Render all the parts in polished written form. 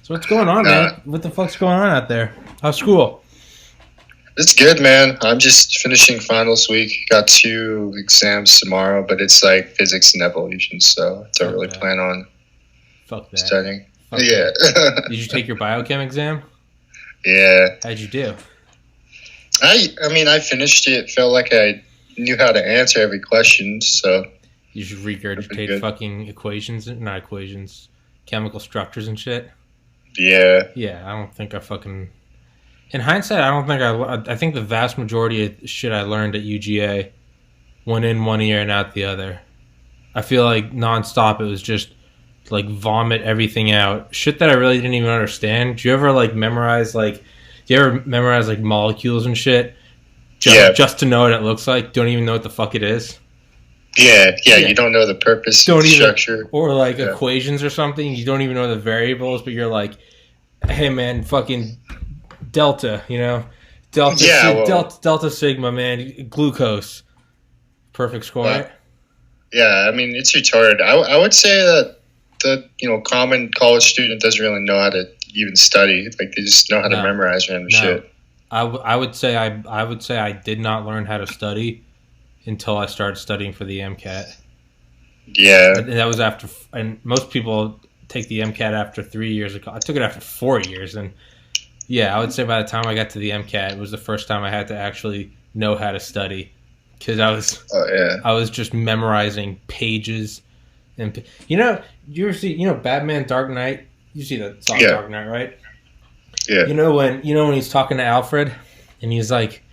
So what's going on, man? What the fuck's going on out there? How's school? It's good, man. I'm just finishing finals week. Got 2 exams tomorrow, but it's like physics and evolution, so I don't really plan on studying. Fuck that. Did you take your biochem exam? Yeah. How'd you do? I mean, I finished it. Felt like I knew how to answer every question, so... You just regurgitate fucking not equations, chemical structures and shit? Yeah. Yeah, I don't think I fucking... In hindsight, I think the vast majority of shit I learned at UGA went in one ear and out the other. I feel like nonstop it was just like vomit everything out. Shit that I really didn't even understand. Do you ever memorize molecules and shit? Just to know what it looks like? Don't even know what the fuck it is? Yeah, you don't know the purpose, structure. Or equations or something. You don't even know the variables, but you're like, hey man, fucking delta, delta sigma, man, glucose, perfect score. Right? Yeah, I mean it's retarded. I would say that the common college student doesn't really know how to even study. Like they just know how to memorize random shit. I would say I did not learn how to study until I started studying for the MCAT. Yeah, and that was after. And most people take the MCAT after 3 years. I took it after 4 years, and yeah, I would say by the time I got to the MCAT, it was the first time I had to actually know how to study, because I was just memorizing pages, and you ever see Batman Dark Knight? You see that song Dark Knight, right? Yeah. When he's talking to Alfred, and he's like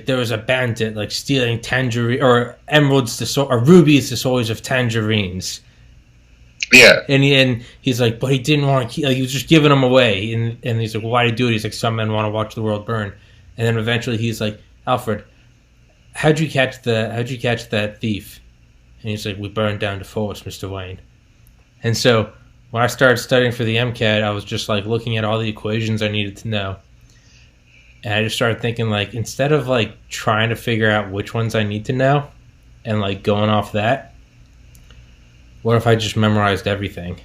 there was a bandit stealing tangerine or emeralds or rubies, the souls of tangerines. Yeah, and he's like, but he didn't want to keep. He was just giving them away, and he's like, well, why did he do it? He's like, some men want to watch the world burn, and then eventually he's like, Alfred, how'd you catch that thief? And he's like, we burned down the forest, Mr. Wayne. And so when I started studying for the MCAT, I was just looking at all the equations I needed to know, and I just started thinking instead of trying to figure out which ones I need to know, and going off that. What if I just memorized everything?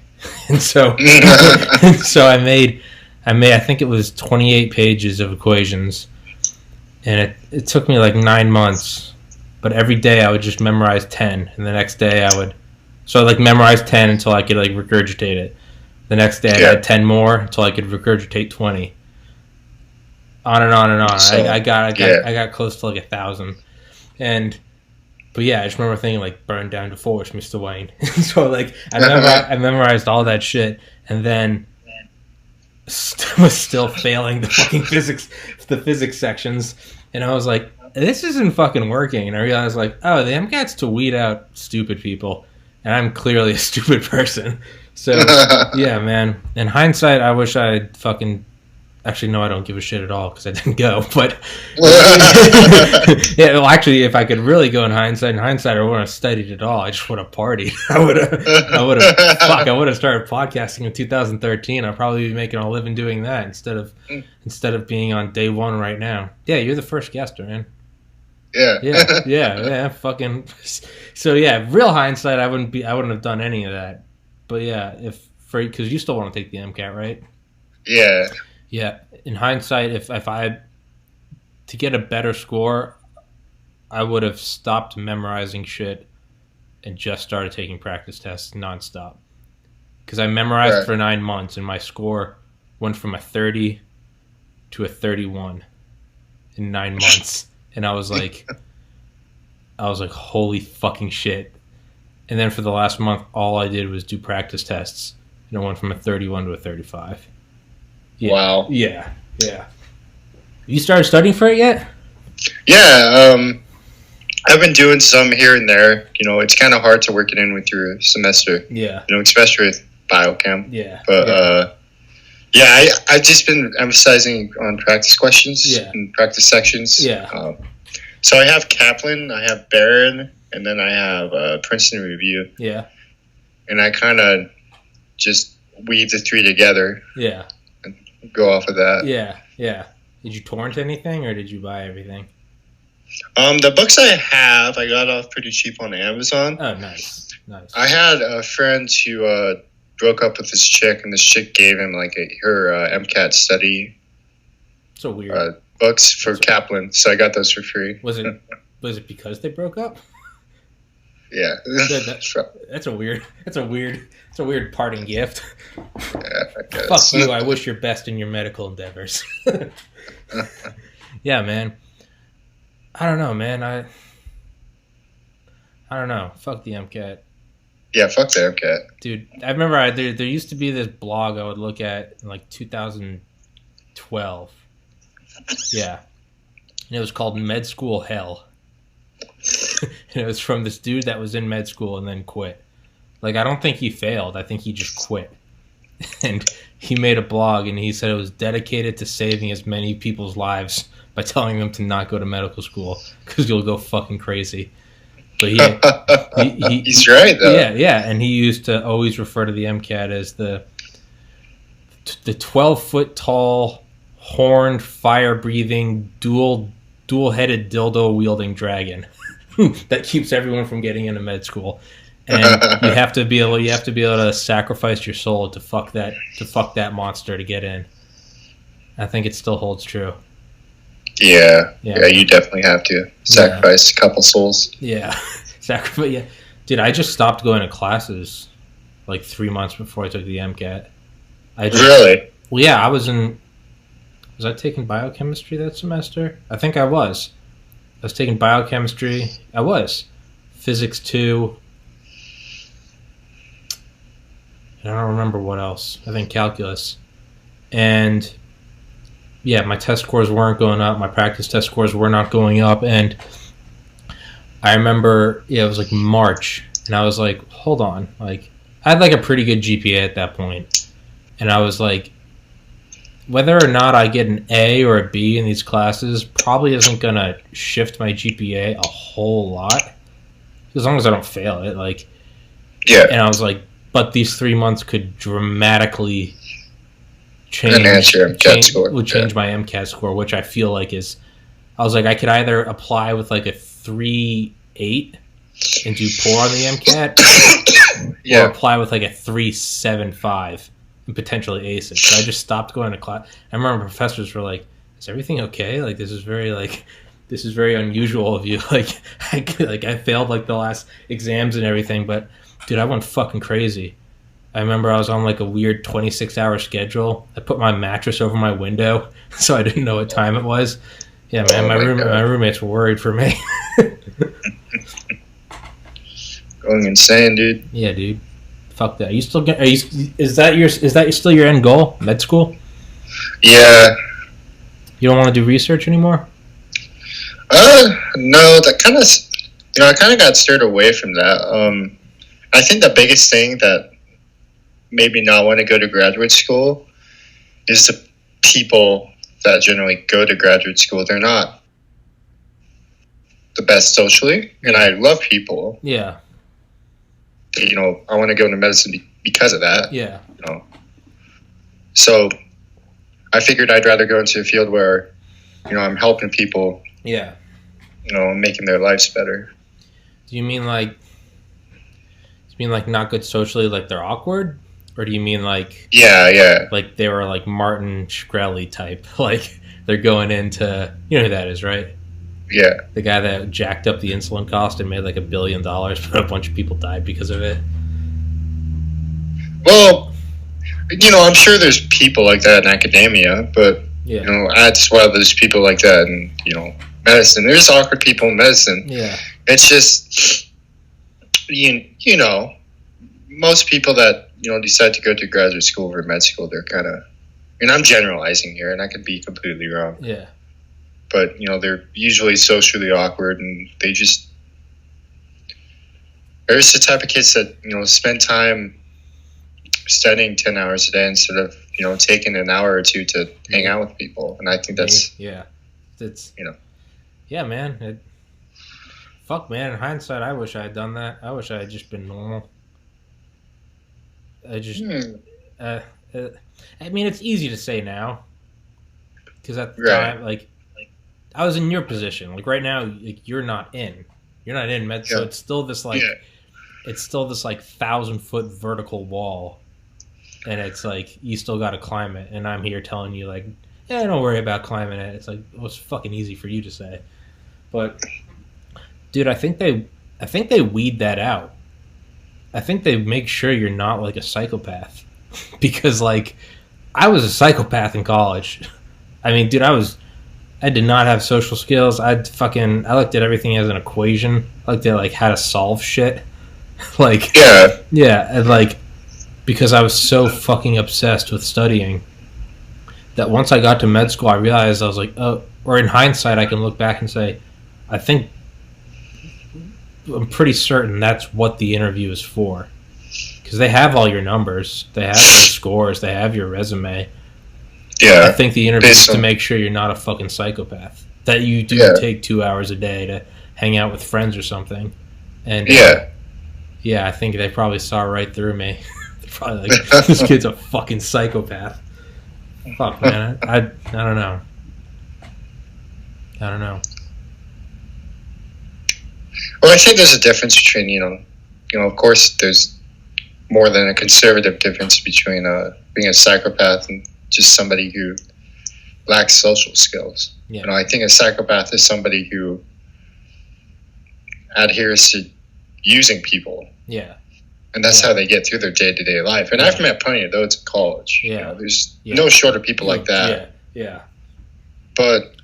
and so I made I think it was 28 pages of equations, and it took me 9 months, but every day I would just memorize 10, and the next day I would memorize 10 until I could regurgitate it. The next day I had 10 more until I could regurgitate 20. On and on and on. So, I got close to 1,000. But yeah, I just remember thinking burn down the forest, Mr. Wayne. So I memorized all that shit, and then was still failing the fucking physics sections, and I was like, this isn't fucking working. And I realized the MCAT's to weed out stupid people, and I'm clearly a stupid person. So yeah, man. In hindsight, I wish I had fucking. Actually, no, I don't give a shit at all because I didn't go. But yeah, well, actually, if I could really go in hindsight, I wouldn't have studied at all. I just would have partied. I would have started podcasting in 2013. I'd probably be making a living doing that instead of being on day one right now. Yeah, you're the first guest, man. Yeah. Fucking. So yeah, real hindsight, I wouldn't have done any of that. But yeah, because you still want to take the MCAT, right? Yeah. Yeah, in hindsight, if I to get a better score, I would have stopped memorizing shit and just started taking practice tests nonstop. Because I memorized for 9 months, and my score went from a 30 to a 31 in 9 months, and I was like, holy fucking shit! And then for the last month, all I did was do practice tests, and it went from a 31 to a 35. Yeah. Wow. Yeah. You started studying for it yet? Yeah. I've been doing some here and there. It's kind of hard to work it in with your semester. Yeah. Especially with biochem. Yeah. But I've just been emphasizing on practice questions and practice sections. Yeah. So I have Kaplan, I have Barron, and then I have Princeton Review. Yeah. And I kind of just weave the three together. Yeah. Go off of that. Yeah. Did you torrent anything, or did you buy everything? The books I have, I got off pretty cheap on Amazon. Oh, nice. I had a friend who broke up with this chick, and this chick gave him like her MCAT study So weird. Books for Kaplan. So I got those for free. Was it because they broke up? Yeah. That's a weird parting gift. Yeah, I guess. Fuck you. I wish your best in your medical endeavors. Yeah, man. I don't know, man. I don't know. Fuck the MCAT. Yeah, fuck the MCAT. Dude, I remember there used to be this blog I would look at in like 2012. Yeah. And it was called Med School Hell. And it was from this dude that was in med school and then quit. Like, I don't think he failed. I think he just quit. And he made a blog, and he said it was dedicated to saving as many people's lives by telling them to not go to medical school because you'll go fucking crazy. But he's right, though. Yeah. And he used to always refer to the MCAT as the 12-foot tall, horned, fire-breathing, dual-headed dildo-wielding dragon that keeps everyone from getting into med school. And you have to be able to sacrifice your soul to fuck that monster to get in. I think it still holds true. Yeah, you definitely have to sacrifice a couple souls. Yeah, sacrifice. Yeah, dude, I just stopped going to classes like 3 months before I took the MCAT. Really? Well, yeah, was I taking biochemistry that semester? I think I was. I was taking biochemistry. I was. Physics 2. And I don't remember what else. I think calculus. And yeah, my test scores weren't going up. My practice test scores were not going up. And I remember, it was like March. And I was like, hold on. Like, I had like a pretty good GPA at that point. And I was like, whether or not I get an A or a B in these classes probably isn't going to shift my GPA a whole lot. As long as I don't fail it. Like, yeah. And I was like, but these 3 months could dramatically change my MCAT score, which I feel like is, I was like, I could either apply with like a 3.8 and do poor on the MCAT, or apply with like a 3.75 and potentially ace it. So I just stopped going to class. I remember professors were like, "Is everything okay? Like, this is very unusual of you." Like I failed like the last exams and everything, but dude, I went fucking crazy. I remember I was on like a weird 26-hour schedule. I put my mattress over my window so I didn't know what time it was. Yeah, man, my roommates were worried for me. Going insane, dude. Yeah, dude. Fuck that. Is that still your end goal? Med school? Yeah. You don't want to do research anymore? No, that kind of, I kind of got stirred away from that. I think the biggest thing that made me not want to go to graduate school is the people that generally go to graduate school. They're not the best socially, and I love people. Yeah. I want to go into medicine because of that. Yeah. So I figured I'd rather go into a field where, I'm helping people. Yeah. Making their lives better. Do you mean like not good socially, like they're awkward? Or do you mean like... Yeah. Like they were like Martin Shkreli type. Like they're going into... You know who that is, right? Yeah. The guy that jacked up the insulin cost and made like $1 billion, but a bunch of people died because of it. Well, I'm sure there's people like that in academia, but, I just rather there's people like that in, medicine. There's awkward people in medicine. Yeah. It's just, most people that, decide to go to graduate school over med school, they're kind of, I'm generalizing here, and I could be completely wrong. Yeah. But, they're usually socially awkward, and they're just the type of kids that, spend time studying 10 hours a day instead of, taking an hour or two to hang out with people. And I think that's... Yeah. It's... Yeah, man. Fuck, man. In hindsight, I wish I had done that. I wish I had just been normal. I just... I mean, it's easy to say now. Because at the time, like... I was in your position. Like right now, like you're not in med, so it's still this like, it's still this like 1,000-foot vertical wall and it's like you still got to climb it, and I'm here telling you like, yeah, don't worry about climbing it. It's like, well, it's fucking easy for you to say, but dude, I think they weed that out. I think they make sure you're not like a psychopath, because like I was a psychopath in college. I mean, dude, I did not have social skills. I looked at everything as an equation. I looked at like how to solve shit. Like, yeah, and like, because I was so fucking obsessed with studying that once I got to med school, I realized I was like, oh, or in hindsight, I can look back and say, I'm pretty certain that's what the interview is for. Because they have all your numbers, they have your scores, they have your resume. Yeah. I think the interview is to make sure you're not a fucking psychopath. That you do take 2 hours a day to hang out with friends or something. And yeah, I think they probably saw right through me. They're probably like, this kid's a fucking psychopath. Fuck, man. I don't know. I don't know. Well, I think there's a difference between, of course, there's more than a conservative difference between being a psychopath and just somebody who lacks social skills. Yeah. I think a psychopath is somebody who adheres to using people. Yeah. And that's how they get through their day-to-day life. And I've met plenty of those in college. Yeah. There's no short of people like that. Yeah. But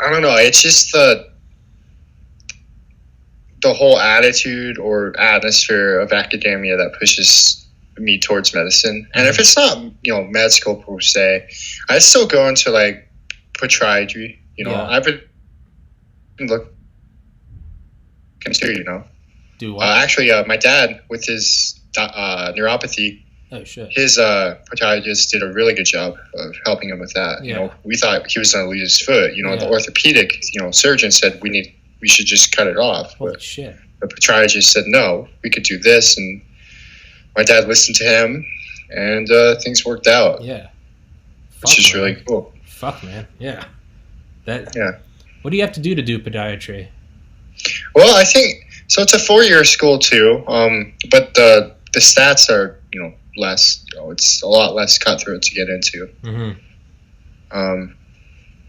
I don't know. It's just the whole attitude or atmosphere of academia that pushes me towards medicine. And if it's not, med school per se, I still go into like podiatry. I've been looking into, Do what? Actually, my dad with his neuropathy. Oh shit. His podiatrist did a really good job of helping him with that. Yeah. We thought he was going to lose his foot. The orthopedic, surgeon said we should just cut it off. Holy but shit. the podiatrist said no, we could do this, and my dad listened to him, and things worked out. Yeah. Which is really cool. Fuck, man. Yeah. Yeah. What do you have to do podiatry? Well, I think so. It's a 4-year school too, but the stats are less. It's a lot less cutthroat to get into. Mm-hmm.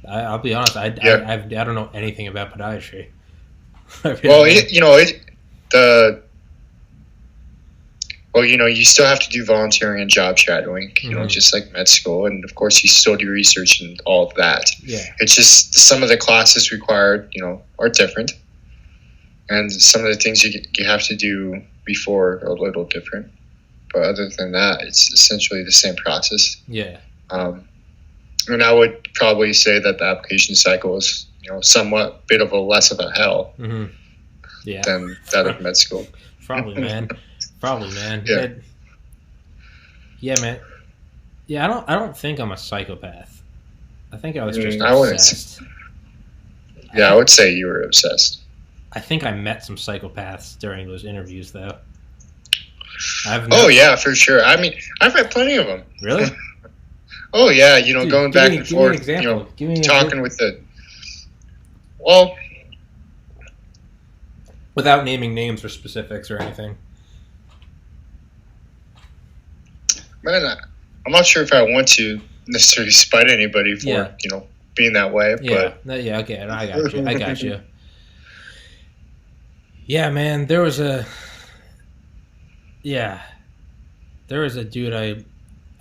I'll be honest. I don't know anything about podiatry. Well, you still have to do volunteering and job shadowing, just like med school, and of course you still do research and all of that. Yeah. It's just some of the classes required, are different, and some of the things you have to do before are a little different. But other than that, it's essentially the same process. Yeah. And I would probably say that the application cycle is, somewhat bit of a less of a hell than that of med school. Probably, man. Yeah. Yeah, man. Yeah, I don't think I'm a psychopath. I think I was just obsessed. I would say you were obsessed. I think I met some psychopaths during those interviews, though. Yeah, for sure. I mean, I've met plenty of them. Really? Oh yeah, dude, going back and forth, talking with the. Well, without naming names or specifics or anything. Man, I'm not sure if I want to necessarily spite anybody for being that way. Yeah, but okay, I got you. Yeah, man, there was a dude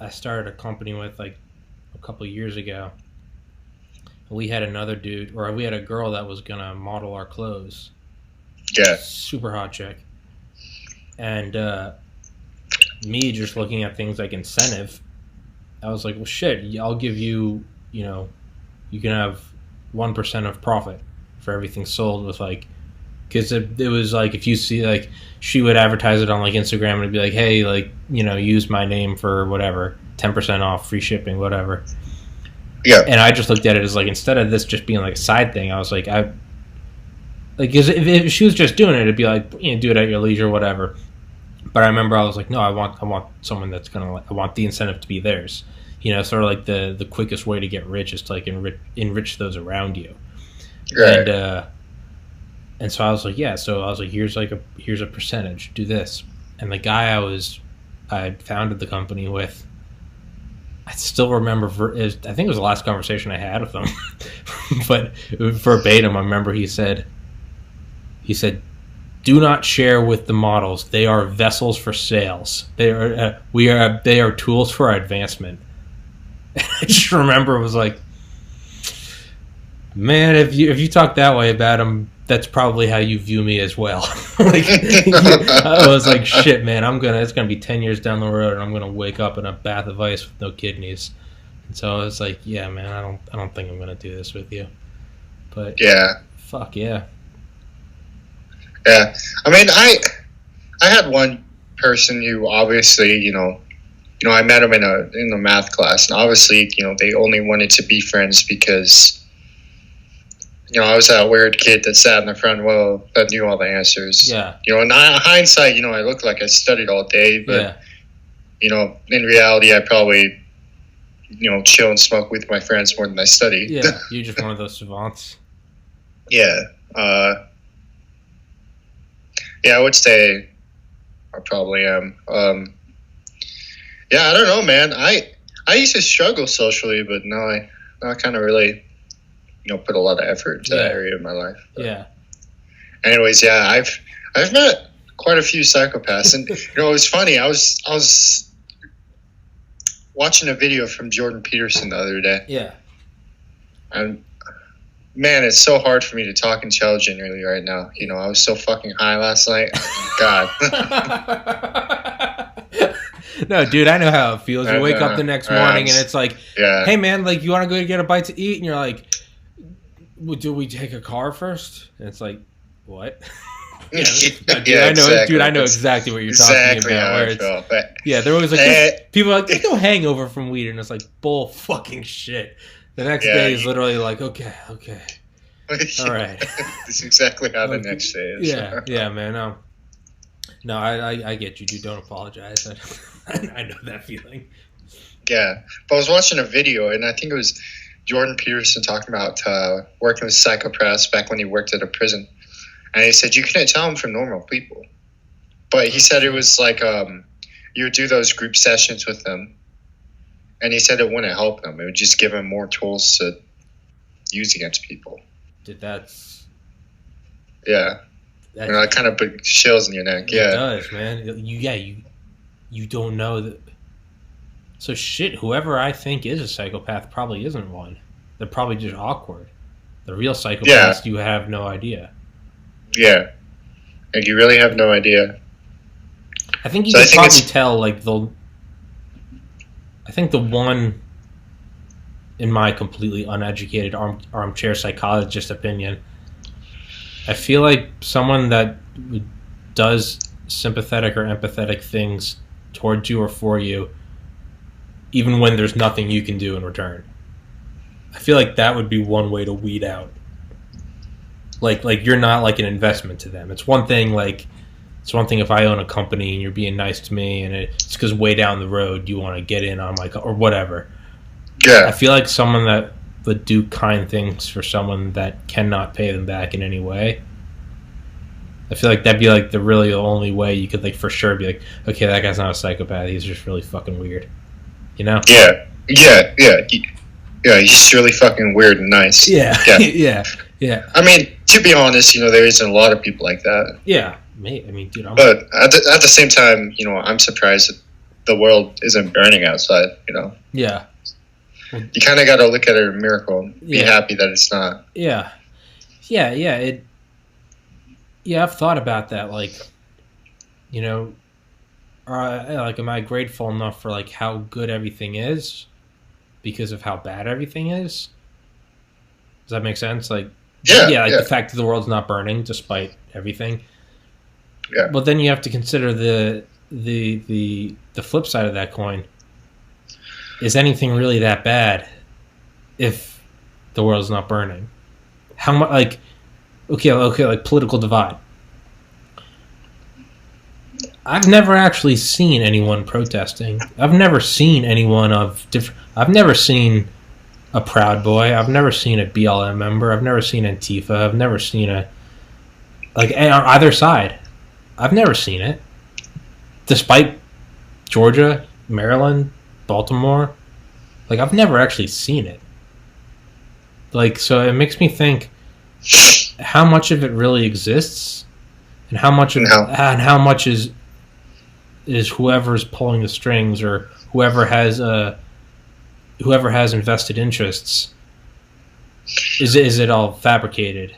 I started a company with like a couple years ago. We had another dude, or we had a girl that was gonna model our clothes. Yeah. Super hot chick. And me just looking at things like incentive, I was like, well, shit, I'll give you, you can have 1% of profit for everything sold with like, because it was like, if you see like, she would advertise it on like Instagram and it'd be like, hey, like, use my name for whatever, 10% off, free shipping, whatever. Yeah. And I just looked at it as like, instead of this just being like a side thing, I was like, because if she was just doing it, it'd be like, do it at your leisure, whatever. But I remember I was like, no, I want someone that's gonna, I want the incentive to be theirs. Sort of like the quickest way to get rich is to like enrich those around you. Right. And so I was like, yeah. So I was like, here's a percentage. Do this. And the guy I was I founded the company with. I still remember. I think it was the last conversation I had with him, but verbatim, I remember he said, "Do not share with the models. They are vessels for sales. They are tools for our advancement." I just remember it was like, man, if you talk that way about him, that's probably how you view me as well. Like, I was like, shit, man, it's gonna be 10 years down the road, and I'm gonna wake up in a bath of ice with no kidneys. And so I was like, yeah, man, I don't think I'm gonna do this with you. But yeah, fuck yeah. Yeah, I mean, I had one person who obviously, I met him in a math class, and obviously, they only wanted to be friends because, I was that weird kid that sat in the front row that knew all the answers. Yeah. In hindsight, I looked like I studied all day, but, in reality, I probably, chill and smoke with my friends more than I study. Yeah, you're just one of those savants. Yeah. Yeah, I would say I probably am. Yeah, I don't know, man. I used to struggle socially, but now I kind of really, put a lot of effort into that area of my life. But yeah. Anyways, yeah, I've met quite a few psychopaths, and it was funny. I was watching a video from Jordan Peterson the other day. Yeah. And man, it's so hard for me to talk intelligently right now. I was so fucking high last night. God. No, dude, I know how it feels. You wake up the next morning and it's like, hey, man, like, you want to go get a bite to eat? And you're like, well, do we take a car first? And it's like, what? Dude, I know exactly what you're talking about. There was like, people are like, there's no hangover from weed. And it's like, bull fucking shit. The next day is literally like, okay. All right. That's exactly how the next day is. Yeah, man. No, I get you, dude. Don't apologize. I know that feeling. Yeah. But I was watching a video, and I think it was Jordan Peterson talking about working with psychopaths back when he worked at a prison. And he said you couldn't tell them from normal people. But he said it was like you would do those group sessions with them. And he said it wouldn't help them. It would just give them more tools to use against people. Dude, that's... Yeah. That kind of put chills in your neck. It does, man. You don't know that... So shit, whoever I think is a psychopath probably isn't one. They're probably just awkward. The real psychopaths, you have no idea. Yeah. Like, you really have no idea. I think you can probably tell, like, I think the one, in my completely uneducated armchair psychologist opinion, I feel like someone that does sympathetic or empathetic things towards you or for you, even when there's nothing you can do in return. I feel like that would be one way to weed out. Like you're not like an investment to them. It's one thing if I own a company and you're being nice to me and it's because way down the road you want to get in on or whatever. Yeah. I feel like someone that would do kind things for someone that cannot pay them back in any way. I feel like that'd be like the really only way you could like for sure be like, okay, that guy's not a psychopath. He's just really fucking weird. You know? Yeah. He's just really fucking weird and nice. Yeah. Yeah. I mean, to be honest, there isn't a lot of people like that. Yeah. I mean, dude. But at the same time, I'm surprised that the world isn't burning outside. Yeah. You kind of got to look at it as a miracle and be happy that it's not. Yeah. I've thought about that. Like, am I grateful enough for like how good everything is because of how bad everything is? Does that make sense? Like, the fact that the world's not burning despite everything. Yeah. But then you have to consider the flip side of that coin. Is anything really that bad if the world's not burning? How much, like political divide. I've never actually seen anyone protesting. I've never seen anyone I've never seen a Proud Boy. I've never seen a BLM member. I've never seen Antifa. I've never seen on either side. I've never seen it. Despite Georgia, Maryland, Baltimore. Like, I've never actually seen it. Like, so it makes me think how much of it really exists, and how much is whoever's pulling the strings, or whoever has invested interests. Is it all fabricated?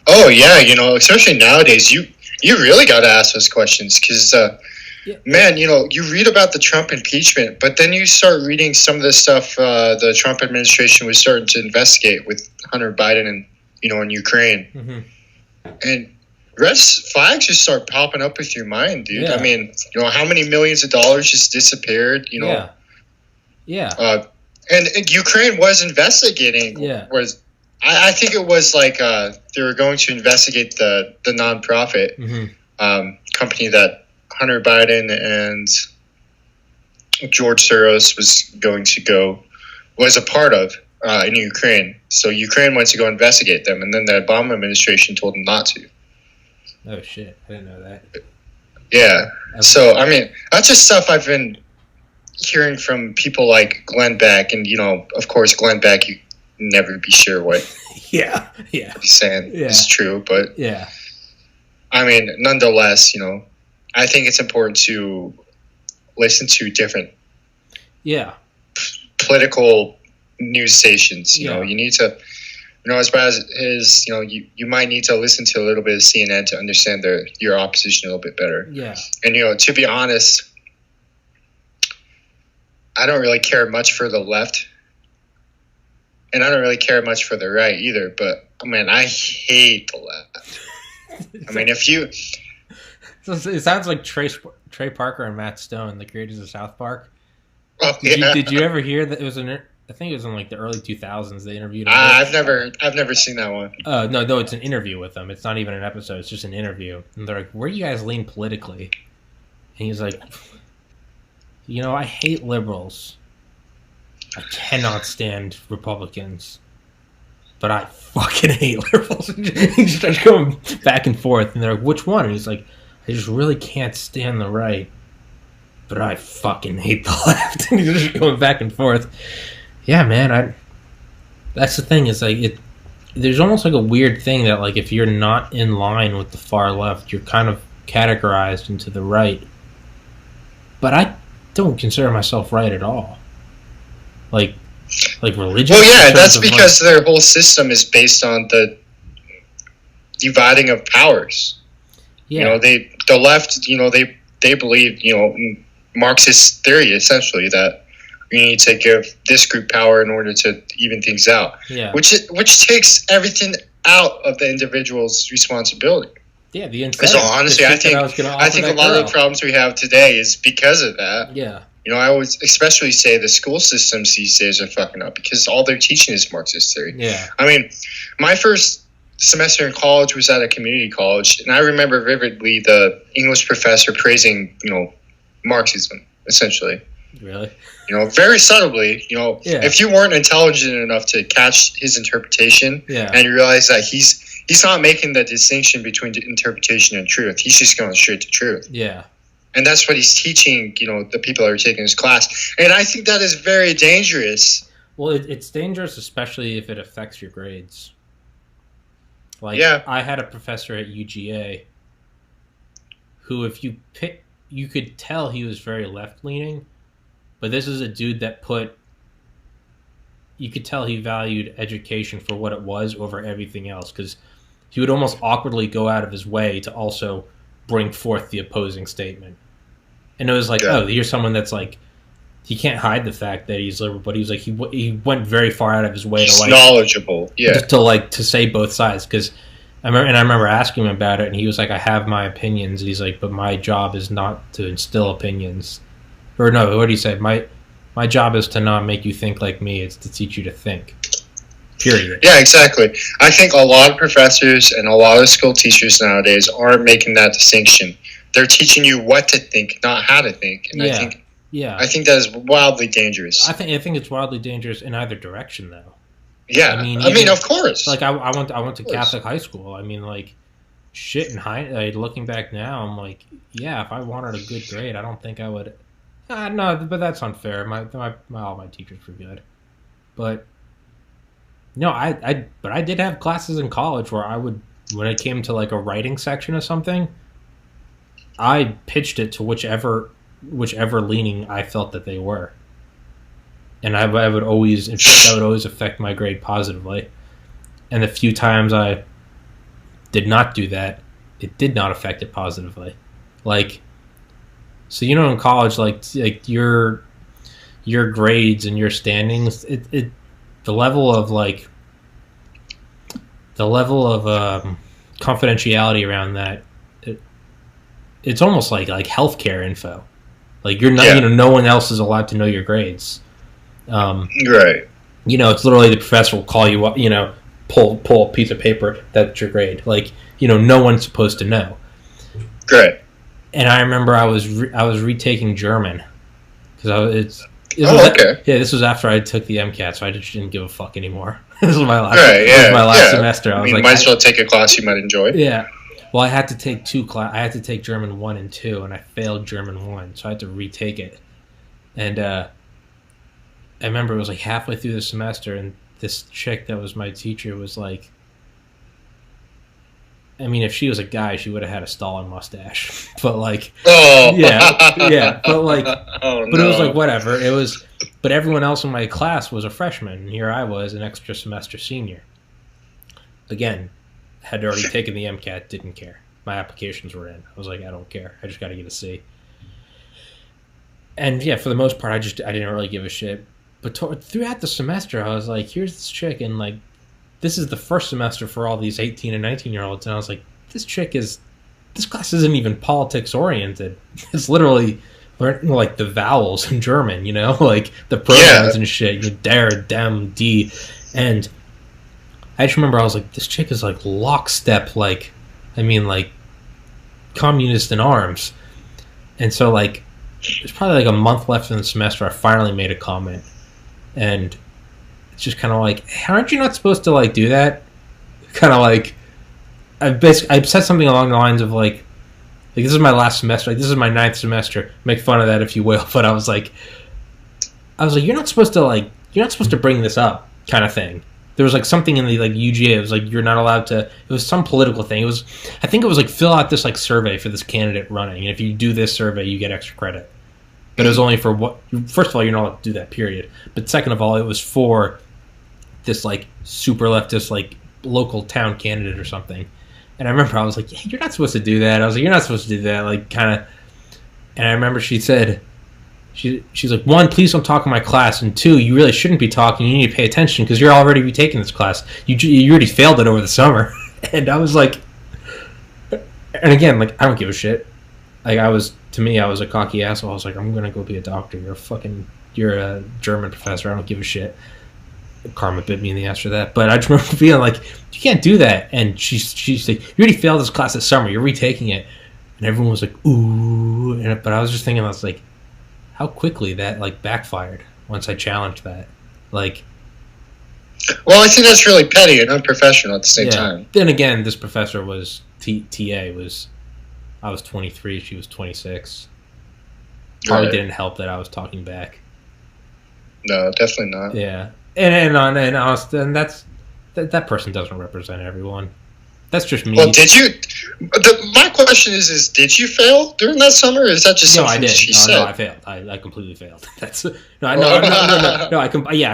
Oh yeah, especially nowadays, you really got to ask those questions because, man, you read about the Trump impeachment, but then you start reading some of the stuff the Trump administration was starting to investigate with Hunter Biden and in Ukraine, and red flags just start popping up with your mind, dude. Yeah. I mean, how many millions of dollars just disappeared? Yeah. And Ukraine was investigating. Yeah. I think it was like they were going to investigate the nonprofit company that Hunter Biden and George Soros was a part of in Ukraine. So Ukraine went to go investigate them, and then the Obama administration told them not to. Oh shit! I didn't know that. Yeah. So I mean, that's just stuff I've been hearing from people like Glenn Beck, and of course, Glenn Beck, you never be sure what what he's saying is true, but yeah, I mean, nonetheless, I think it's important to listen to different political news stations. You need to, as bad as you might need to listen to a little bit of CNN to understand your opposition a little bit better. Yeah, and to be honest, I don't really care much for the left, and I don't really care much for the right either. But I mean, I hate the left. I mean, if you, so it sounds like Trey Parker and Matt Stone, the creators of South Park. Oh, Did you ever hear that it was I think it was in like the early 2000s. They interviewed him. I've never seen that one. No, it's an interview with them. It's not even an episode. It's just an interview. And they're like, "Where do you guys lean politically?" And he's like, I hate liberals. I cannot stand Republicans. But I fucking hate liberals. He starts going back and forth. And they're like, which one? And he's like, I just really can't stand the right. But I fucking hate the left. And he's just going back and forth. Yeah, man. That's the thing. Is like there's almost like a weird thing that like if you're not in line with the far left, you're kind of categorized into the right. But I don't consider myself right at all. Like religion. Well, yeah, that's because their whole system is based on the dividing of powers. Yeah, the left. They believe in Marxist theory essentially that you need to give this group power in order to even things out. Yeah, which takes everything out of the individual's responsibility. Yeah, the incentive. So honestly, I think a lot of the problems we have today is because of that. Yeah. I would especially say the school systems these days are fucking up because all they're teaching is Marxist theory. Yeah. I mean, my first semester in college was at a community college, and I remember vividly the English professor praising, Marxism, essentially. Really? Very subtly, if you weren't intelligent enough to catch his interpretation and you realize that he's not making the distinction between interpretation and truth. He's just going straight to truth. Yeah. And that's what he's teaching, the people that are taking his class. And I think that is very dangerous. Well, it's dangerous, especially if it affects your grades. Like, I had a professor at UGA who, if you could tell he was very left-leaning, but this is a dude that you could tell he valued education for what it was over everything else, because he would almost awkwardly go out of his way to also bring forth the opposing statement. And it was like, oh, here's someone that's like, he can't hide the fact that he's liberal, but he was like, he went very far out of his way to like knowledgeable, to say both sides. Because I remember asking him about it, and he was like, I have my opinions. And he's like, but my job is not to instill opinions, or no, what did he say? My job is to not make you think like me. It's to teach you to think. Period. Yeah, exactly. I think a lot of professors and a lot of school teachers nowadays aren't making that distinction. They're teaching you what to think, not how to think. And I think that is wildly dangerous. I think it's wildly dangerous in either direction, though. Yeah, I mean, of course. Like I went to Catholic high school. I mean, like, shit in looking back now, I'm like, yeah, if I wanted a good grade, I don't think I would. No, but that's unfair. All my teachers were good, but no, but I did have classes in college where I would, when it came to like a writing section or something, I pitched it to whichever leaning I felt that they were, and I would always, in fact, that would always affect my grade positively. And the few times I did not do that, it did not affect it positively. Like, so in college, like your grades and your standings, the level of confidentiality around that, it's almost like healthcare info. Like you're not, no one else is allowed to know your grades. Right. It's literally the professor will call you up, pull a piece of paper, that's your grade. Like, no one's supposed to know. Great. And I remember I was retaking German because this was after I took the MCAT, so I just didn't give a fuck anymore. This was my last semester. I was like, might as well take a class you might enjoy. Yeah. Well, I had to take I had to take German 1 and 2, and I failed German 1, so I had to retake it. And I remember it was like halfway through the semester, and this chick that was my teacher was like, I mean, if she was a guy, she would have had a Stalin mustache. But like, yeah. But like, but it was like whatever. It was, but everyone else in my class was a freshman, and here I was, an extra semester senior. Again, had already taken the MCAT, didn't care. My applications were in. I was like, I don't care. I just got to get a C. And yeah, for the most part, I didn't really give a shit. But throughout the semester, I was like, here's this chick, and like, this is the first semester for all these 18 and 19-year-olds, and I was like, this class isn't even politics oriented. It's literally learning like the vowels in German, like the pronouns and shit, der, dem, die, and I just remember I was like, this chick is like lockstep, like communist in arms. And so like, there's probably like a month left in the semester, I finally made a comment, and it's just kind of like, hey, aren't you not supposed to like do that? Kind of like, I've said something along the lines of like this is my last semester, like this is my 9th semester. Make fun of that if you will, but I was like, you're not supposed to bring this up, kind of thing. There was like something in the like UGA. It was like you're not allowed to. It was some political thing. I think it was like fill out this like survey for this candidate running, and if you do this survey, you get extra credit. But it was only for what? First of all, you're not allowed to do that. Period. But second of all, it was for this like super leftist like local town candidate or something. And I remember I was like, yeah, you're not supposed to do that. I was like, you're not supposed to do that. Like kind of. And I remember she said, she's like, 1, please don't talk in my class, and 2, you really shouldn't be talking. You need to pay attention because you're already retaking this class. You already failed it over the summer. And I was like, and again, like I don't give a shit. Like I was a cocky asshole. I was like, I'm gonna go be a doctor. You're a German professor. I don't give a shit. Karma bit me in the ass for that. But I just remember feeling like, you can't do that. And she's like, you already failed this class this summer. You're retaking it. And everyone was like, ooh. But I was just thinking, I was like, how quickly that like backfired once I challenged that. Like, well, I think that's really petty and unprofessional at the same time. Then again, this professor was I was 23, she was 26. Probably didn't help that I was talking back. No, definitely not. Yeah, and that's that person doesn't represent everyone. That's just me. Well, did you? My question is did you fail during that summer? Or is that just something she said? No, I failed. I completely failed. I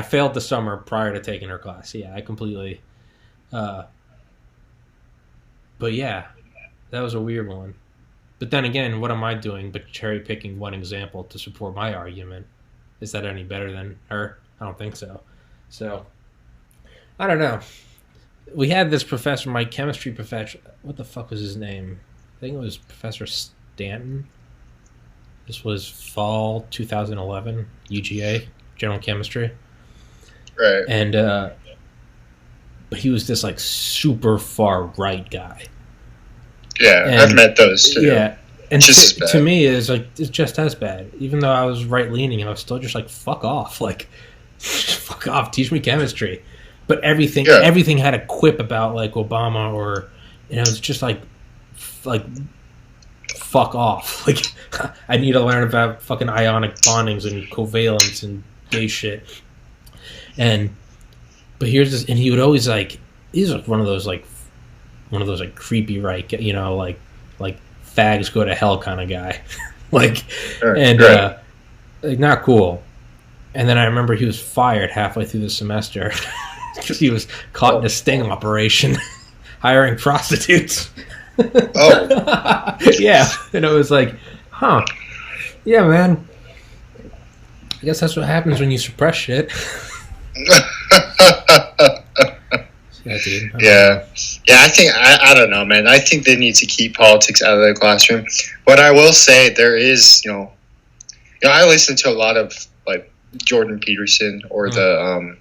failed the summer prior to taking her class. Yeah, I completely. But yeah, that was a weird one. But then again, what am I doing but cherry picking one example to support my argument? Is that any better than her? I don't think so. So, I don't know. We had this professor, my chemistry professor. What the fuck was his name? I think it was Professor Stanton. This was fall 2011, UGA, General Chemistry. Right. And, but he was this, like, super far right guy. Yeah, and, I've met those, too. Yeah. And to me, it's just as bad. Even though I was right-leaning, I was still just like, fuck off. Like, fuck off, teach me chemistry. But everything had a quip about like Obama and it was just like, like fuck off. Like, I need to learn about fucking ionic bondings and covalence and gay shit. But here's this, and he would always like, he's like one of those like creepy, right, you know, like fags go to hell kind of guy. Like, and like, not cool. And then I remember he was fired halfway through the semester because he was caught in a sting operation hiring prostitutes. Oh. Yeah. And it was like, huh. Yeah, man. I guess that's what happens when you suppress shit. Yeah, dude. Yeah. I think I don't know, man. I think they need to keep politics out of the classroom. But I will say there is, I listen to a lot of like Jordan Peterson or the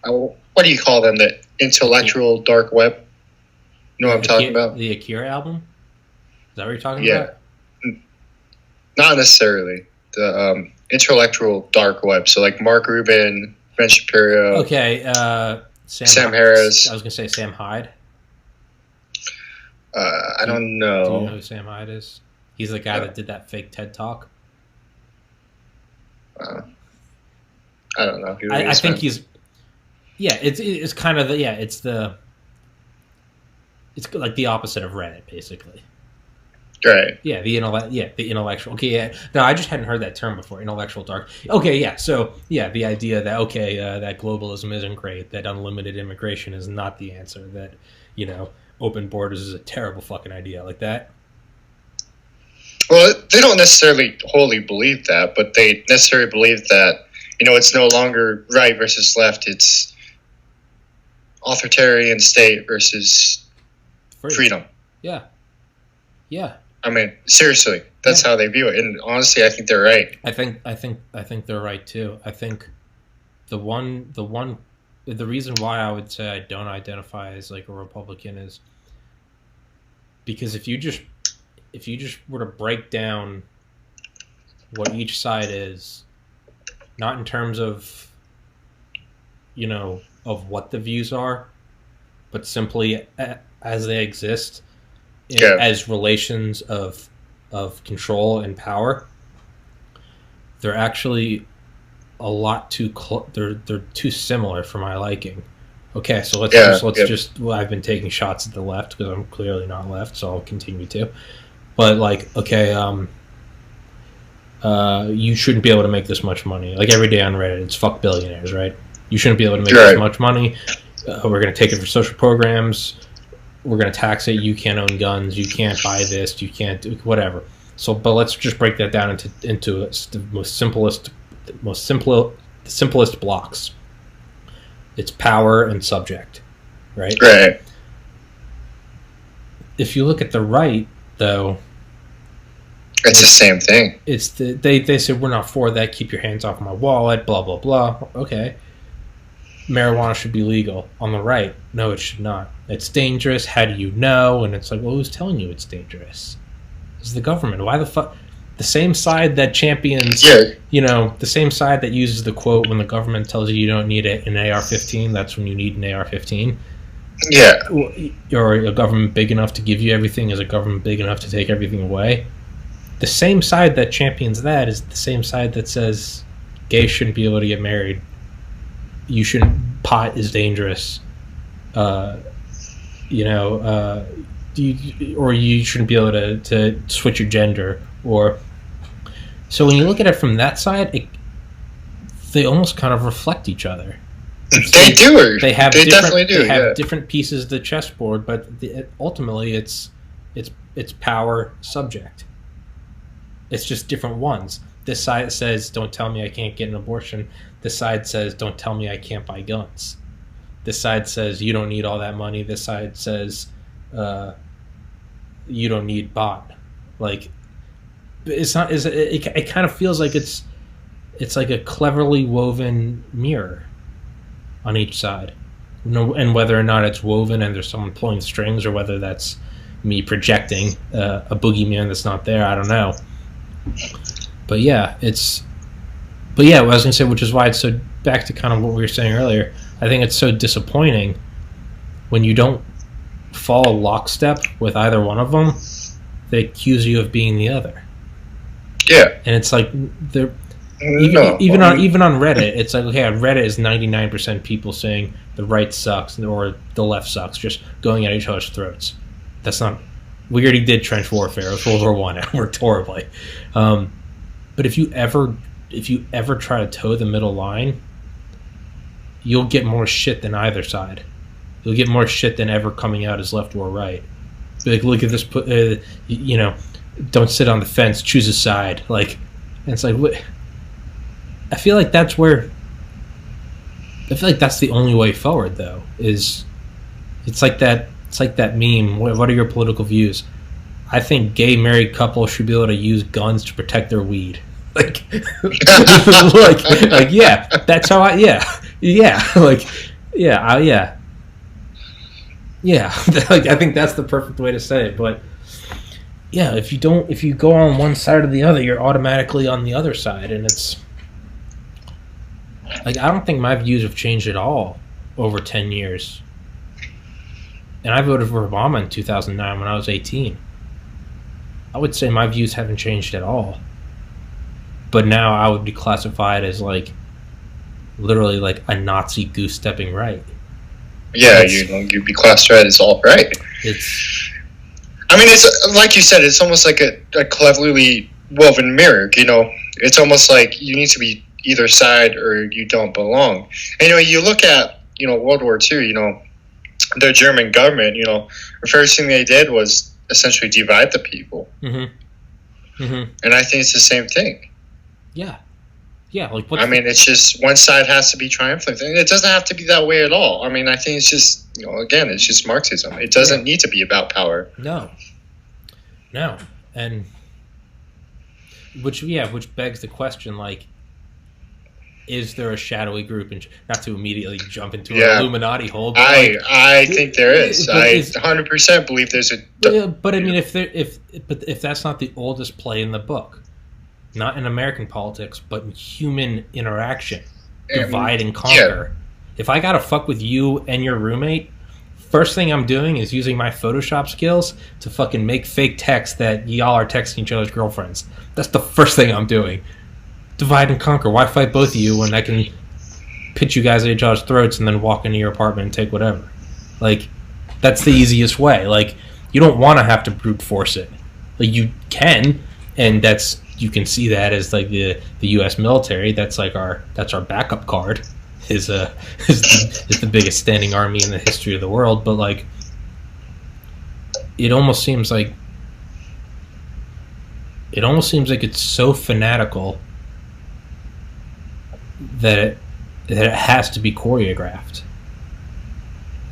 what do you call them? The intellectual dark web. You know what I'm talking about? The Akira album? Is that what you're talking about? Not necessarily. The intellectual dark web. So like Mark Rubin, Ben Shapiro. Okay. Sam Harris. I was going to say Sam Hyde. I don't know. Do you know who Sam Hyde is? He's the guy that did that fake TED Talk. I don't know. I think he's... Yeah, it's kind of... It's like the opposite of Reddit, basically. Right. Yeah, the intellectual. Okay, yeah. No, I just hadn't heard that term before. Intellectual dark. Okay, yeah. So, yeah, the idea that that globalism isn't great, that unlimited immigration is not the answer, that open borders is a terrible fucking idea, like that. Well, they don't necessarily wholly believe that, but they necessarily believe that it's no longer right versus left. It's authoritarian state versus freedom. Yeah. Yeah. I mean, seriously, that's how they view it. And honestly, I think they're right. I think they're right too. I think the reason why I would say I don't identify as like a Republican is because if you just were to break down what each side is, not in terms of of what the views are, but simply as they exist as relations of control and power, they're actually a lot too they're too similar for my liking. Okay, so let's just I've been taking shots at the left because I'm clearly not left, so I'll continue to. But like, okay, you shouldn't be able to make this much money. Like every day on Reddit, it's fuck billionaires, right? You shouldn't be able to make this much money. We're going to take it for social programs. We're going to tax it. You can't own guns. You can't buy this. You can't do whatever. So, but let's just break that down into the simplest blocks. It's power and subject, right? Right. If you look at the right, though, it's the same thing. It's they say we're not for that. Keep your hands off my wallet. Blah blah blah. Okay. Marijuana should be legal. On the right, no, it should not. It's dangerous. How do you know? And it's like, well, who's telling you it's dangerous? It's the government. Why the fuck? The same side that champions, the same side that uses the quote when the government tells you don't need an AR-15, that's when you need an AR-15. Yeah. Or a government big enough to give you everything is a government big enough to take everything away. The same side that champions that is the same side that says gays shouldn't be able to get married. You shouldn't. Pot is dangerous. Or you shouldn't be able to switch your gender. Or so when you look at it from that side, they almost kind of reflect each other. They do. They definitely do. They have different pieces of the chessboard, but ultimately it's power subject. It's just different ones. This side says, don't tell me I can't get an abortion. This side says, don't tell me I can't buy guns. This side says, you don't need all that money. This side says, you don't need bot. Like, it's not. It kind of feels like it's like a cleverly woven mirror on each side. And whether or not it's woven and there's someone pulling strings, or whether that's me projecting a boogeyman that's not there, I don't know. But yeah, what I was going to say, which is why it's so, back to kind of what we were saying earlier, I think it's so disappointing when you don't follow lockstep with either one of them, they accuse you of being the other. Yeah. And it's like they're even on Reddit, it's like, okay, on Reddit is 99% people saying the right sucks or the left sucks, just going at each other's throats. That's not. We already did trench warfare. It was World War One. It worked horribly. But if you ever try to toe the middle line, you'll get more shit than either side. You'll get more shit than ever coming out as left or right. Like, look at this. Don't sit on the fence. Choose a side. Like, and it's like, what? I feel like that's the only way forward, though. It's like that meme. What are your political views? I think gay married couples should be able to use guns to protect their weed. Like, yeah, that's how yeah, like, yeah. Like, I think that's the perfect way to say it. But yeah, if you go on one side or the other, you're automatically on the other side, and it's like, I don't think my views have changed at all over 10 years. And I voted for Obama in 2009 when I was 18. I would say my views haven't changed at all. But now I would be classified as, like, literally like a Nazi goose-stepping right. Yeah, you'd be classified as alt-right. It's like you said, it's almost like a cleverly woven mirror, It's almost like you need to be either side or you don't belong. And, you look at, World War II, the German government, the first thing they did was essentially divide the people. And I think it's the same thing. Yeah. Like, it's just one side has to be triumphant. And it doesn't have to be that way at all. I think it's just, again, it's just Marxism. It doesn't need to be about power. No. And which begs the question, like, is there a shadowy group? And not to immediately jump into an Illuminati hole. But I think there is. I 100% believe there's a. But if that's not the oldest play in the book, not in American politics, but in human interaction, divide and conquer. Yeah. If I gotta fuck with you and your roommate, first thing I'm doing is using my Photoshop skills to fucking make fake text that y'all are texting each other's girlfriends. That's the first thing I'm doing. Divide and conquer. Why fight both of you when I can pitch you guys at each other's throats and then walk into your apartment and take whatever? Like, that's the easiest way. Like, you don't want to have to brute force it. Like, you can, and you can see that as like the U.S. military. That's our backup card. Is the biggest standing army in the history of the world. But like, it almost seems like it's so fanatical that it has to be choreographed.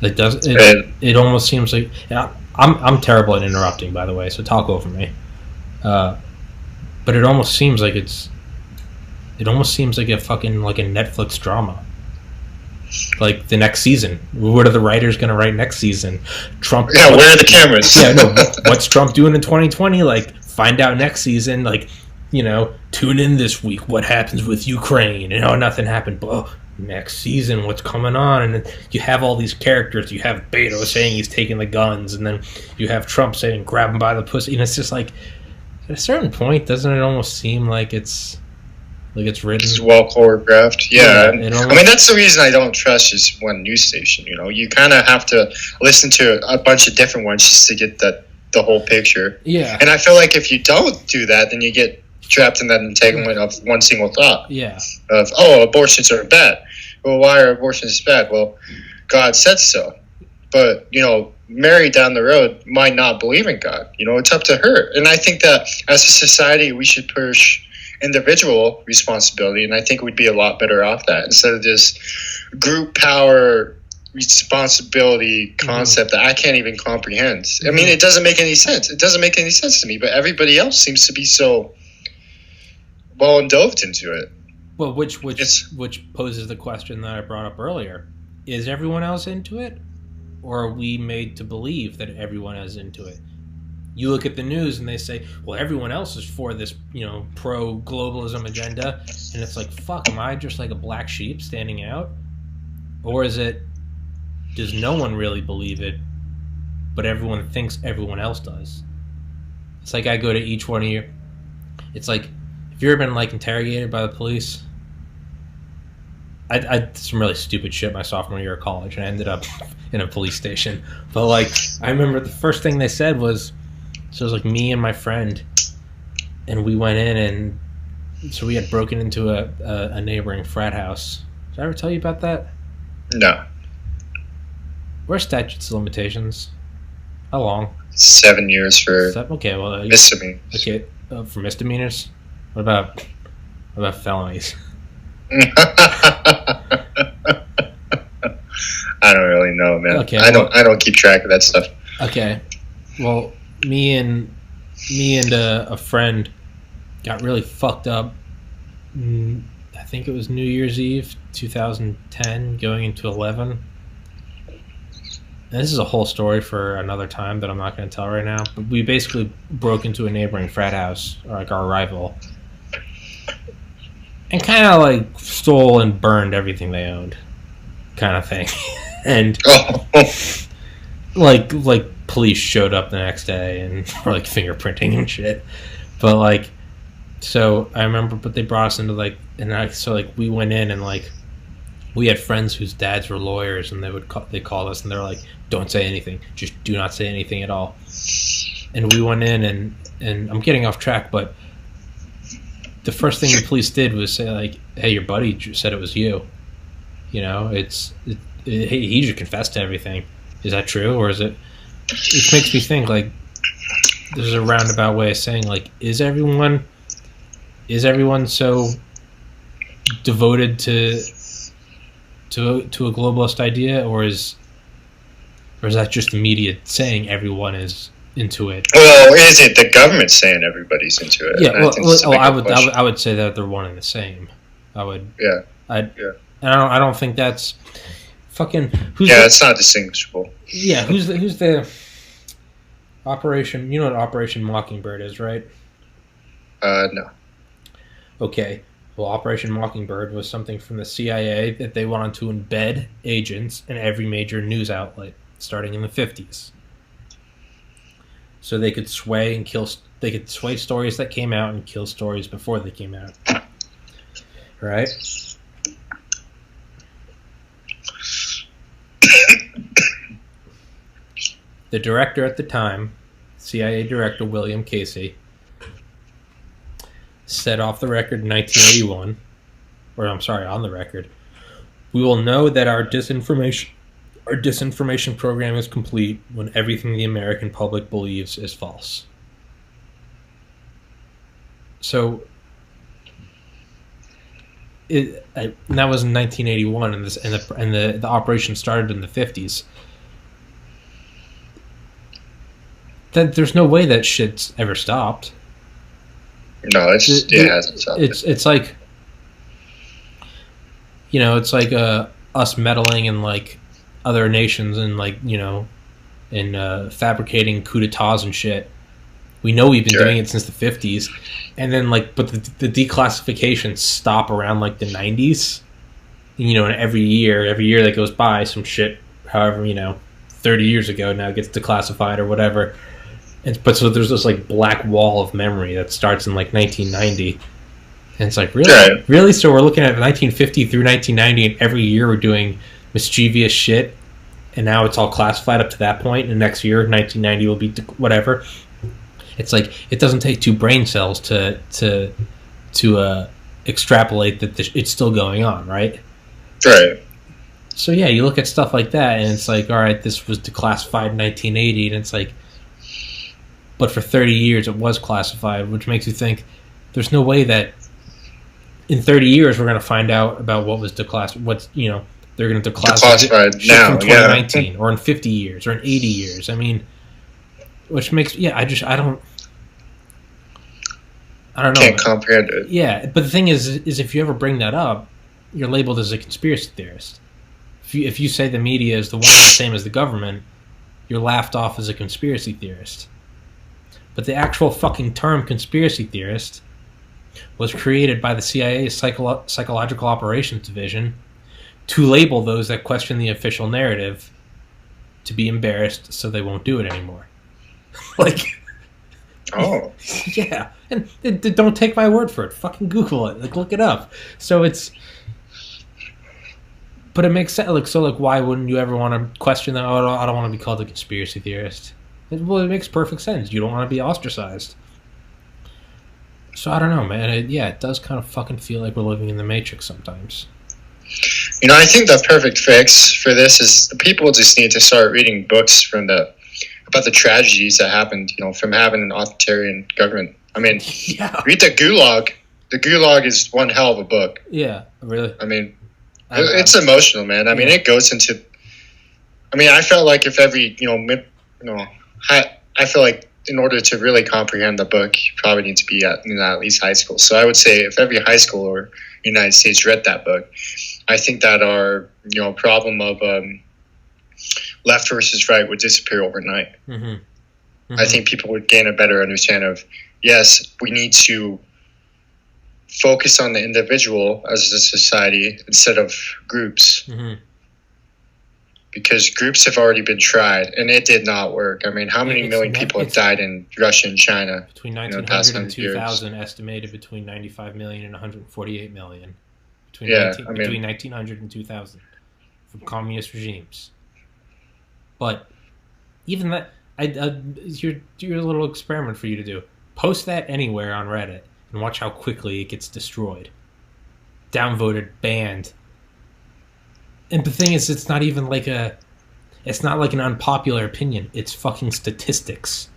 It almost seems like, I'm terrible at interrupting, by the way, so talk over me. But it almost seems like a fucking, like, a Netflix drama. Like, the next season. What are the writers going to write next season? Trump. Yeah, where are the cameras? Yeah, no. What's Trump doing in 2020? Like, find out next season. Like, tune in this week. What happens with Ukraine? Nothing happened. But next season, what's coming on? And then you have all these characters. You have Beto saying he's taking the guns, and then you have Trump saying grab him by the pussy. And it's just like, at a certain point, doesn't it almost seem like it's written? It's well choreographed. Yeah. That's the reason I don't trust just one news station. You kind of have to listen to a bunch of different ones just to get the whole picture. Yeah. And I feel like if you don't do that, then you get trapped in that entanglement of one single thought. Yeah. Of, abortions are bad. Well, why are abortions bad? Well, God said so. But, Mary down the road might not believe in God. It's up to her. And I think that as a society, we should push individual responsibility, and I think we'd be a lot better off that instead of this group power responsibility concept that I can't even comprehend. It doesn't make any sense. It doesn't make any sense to me, but everybody else seems to be so well indulged into it. Well, which poses the question that I brought up earlier. Is everyone else into it? Or are we made to believe that everyone is into it? You look at the news and they say, well, everyone else is for this, pro-globalism agenda. And it's like, fuck, am I just like a black sheep standing out? Or does no one really believe it? but everyone thinks everyone else does. It's like I go to each one of you. It's like, have you ever been like interrogated by the police? I did some really stupid shit my sophomore year of college, and I ended up in a police station. But like, I remember the first thing they said was, so it was like me and my friend, and we went in, and so we had broken into a neighboring frat house. Did I ever tell you about that? No. Where's statutes of limitations? How long? 7 years for Okay, well, misdemeanors. Okay, for misdemeanors. What about felonies? I don't really know, man. Okay, I don't keep track of that stuff. Okay, well, me and a friend got really fucked up. I think it was New Year's Eve, 2010, going into 11. And this is a whole story for another time that I'm not going to tell right now. But we basically broke into a neighboring frat house, or like our rival, and kind of like stole and burned everything they owned, kind of thing. And like police showed up the next day and were like fingerprinting and shit. But like, so I remember, but they brought us into like, so like we went in, and like we had friends whose dads were lawyers, and they called us and they were like, don't say anything, just do not say anything at all. And we went in, and I'm getting off track, but the first thing the police did was say like, hey, your buddy said it was you. You know, he just confessed to everything. Is that true, or is it? It makes me think like there's a roundabout way of saying like, is everyone so devoted to a globalist idea, or is that just the media saying everyone is into it? Well, is it the government saying everybody's into it? Yeah, I would say that they're one and the same. I would. Yeah. And I don't think that's fucking. It's not distinguishable. Yeah, who's the Operation? You know what Operation Mockingbird is, right? No. Okay. Well, Operation Mockingbird was something from the CIA that they wanted to embed agents in every major news outlet starting in the 50s. So they could sway and kill. They could sway stories that came out and kill stories before they came out. Right? The director at the time, CIA Director William Casey, said off the record in 1981, or I'm sorry, on the record, we will know that our disinformation program is complete when everything the American public believes is false. So that was in 1981, and the operation started in the 50s. That there's no way that shit's ever stopped. No, it hasn't stopped. It's like, you know, it's like us meddling in like other nations and like, you know, and fabricating coup d'etats and shit. We know we've been doing it since the 50s, and then like, but the declassifications stop around like the 90s. You know, and every year that goes by, some shit, however, you know, 30 years ago now gets declassified or whatever. But so there's this like black wall of memory that starts in like 1990, and it's like, really? So we're looking at 1950 through 1990, and every year we're doing mischievous shit, and now it's all classified up to that point. And next year, 1990 will be whatever. It's like it doesn't take two brain cells to extrapolate that it's still going on, right? Right. So yeah, you look at stuff like that, and it's like, all right, this was declassified in 1980, and it's like, but for 30 years it was classified, which makes you think there's no way that in 30 years we're going to find out about what was declassified. What's, you know, they're going to declassify shit now, from 2019 or in 50 years or in 80 years. I mean, which makes I don't know. Can't comprehend it. Yeah, but the thing is if you ever bring that up, you're labeled as a conspiracy theorist. If you say the media is the one the same as the government, you're laughed off as a conspiracy theorist. But the actual fucking term conspiracy theorist was created by the CIA's Psychological Operations Division to label those that question the official narrative to be embarrassed so they won't do it anymore. Like, Oh, yeah. And don't take my word for it. Fucking Google it. Like, look it up. So it's... But it makes sense. Like, so, like, why wouldn't you ever want to question that? Oh, I don't want to be called a conspiracy theorist. Well, it makes perfect sense. You don't want to be ostracized. So, I don't know, man. It does kind of fucking feel like we're living in the Matrix sometimes. you know, I think the perfect fix for this is the people just need to start reading books about the tragedies that happened, you know, from having an authoritarian government. I mean, Yeah. read the Gulag. The Gulag is one hell of a book. Yeah, really. I mean, it's emotional, man. I mean, it goes into. I mean, I felt like if every, I feel like in order to really comprehend the book, you probably need to be at least high school. So I would say if every high schooler in the United States read that book, I think that our problem of left versus right would disappear overnight. Mm-hmm. Mm-hmm. I think people would gain a better understanding of, yes, we need to focus on the individual as a society instead of groups. Mm-hmm. Because groups have already been tried, and it did not work. I mean, how many million people have died in Russia and China? Between 1900 and 2000, estimated between 95 million and 148 million. Between 1900 and 2000 from communist regimes. But even that, here's a little experiment for you to do. Post that anywhere on Reddit and watch how quickly it gets destroyed. Downvoted, banned. And the thing is, it's not like an unpopular opinion. It's fucking statistics.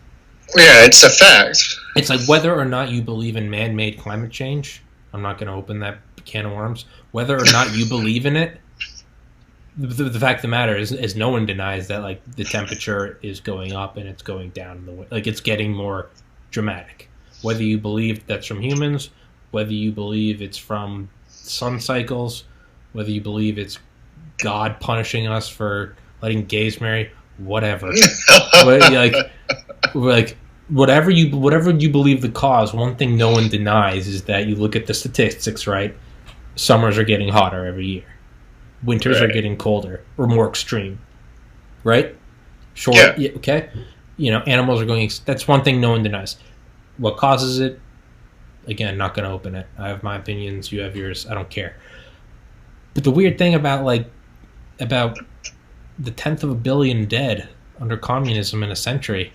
Yeah, it's a fact. It's like whether or not you believe in man-made climate change. I'm not going to open that can of worms. Whether or not you believe in it, the fact of the matter is no one denies that like the temperature is going up and it's going down. Like it's getting more dramatic. Whether you believe that's from humans, whether you believe it's from sun cycles, whether you believe it's God punishing us for letting gays marry, whatever. Whatever you believe the cause, one thing no one denies is that you look at the statistics, right? Summers are getting hotter every year. Winters are getting colder or more extreme, right? Sure. Yeah, okay. Animals are going. That's one thing no one denies. What causes it? Again, not going to open it. I have my opinions. You have yours. I don't care. But the weird thing about the 10th of a billion dead under communism in a century,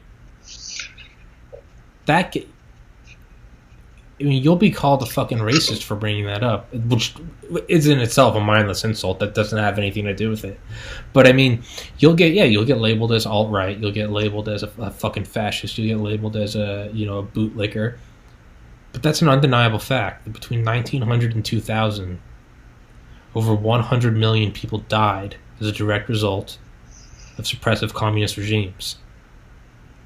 you'll be called a fucking racist for bringing that up, which is in itself a mindless insult that doesn't have anything to do with it. But I mean, you'll get labeled as alt-right, you'll get labeled as a fucking fascist, you'll get labeled as a bootlicker. But that's an undeniable fact that between 1900 and 2000, over 100 million people died as a direct result of suppressive communist regimes.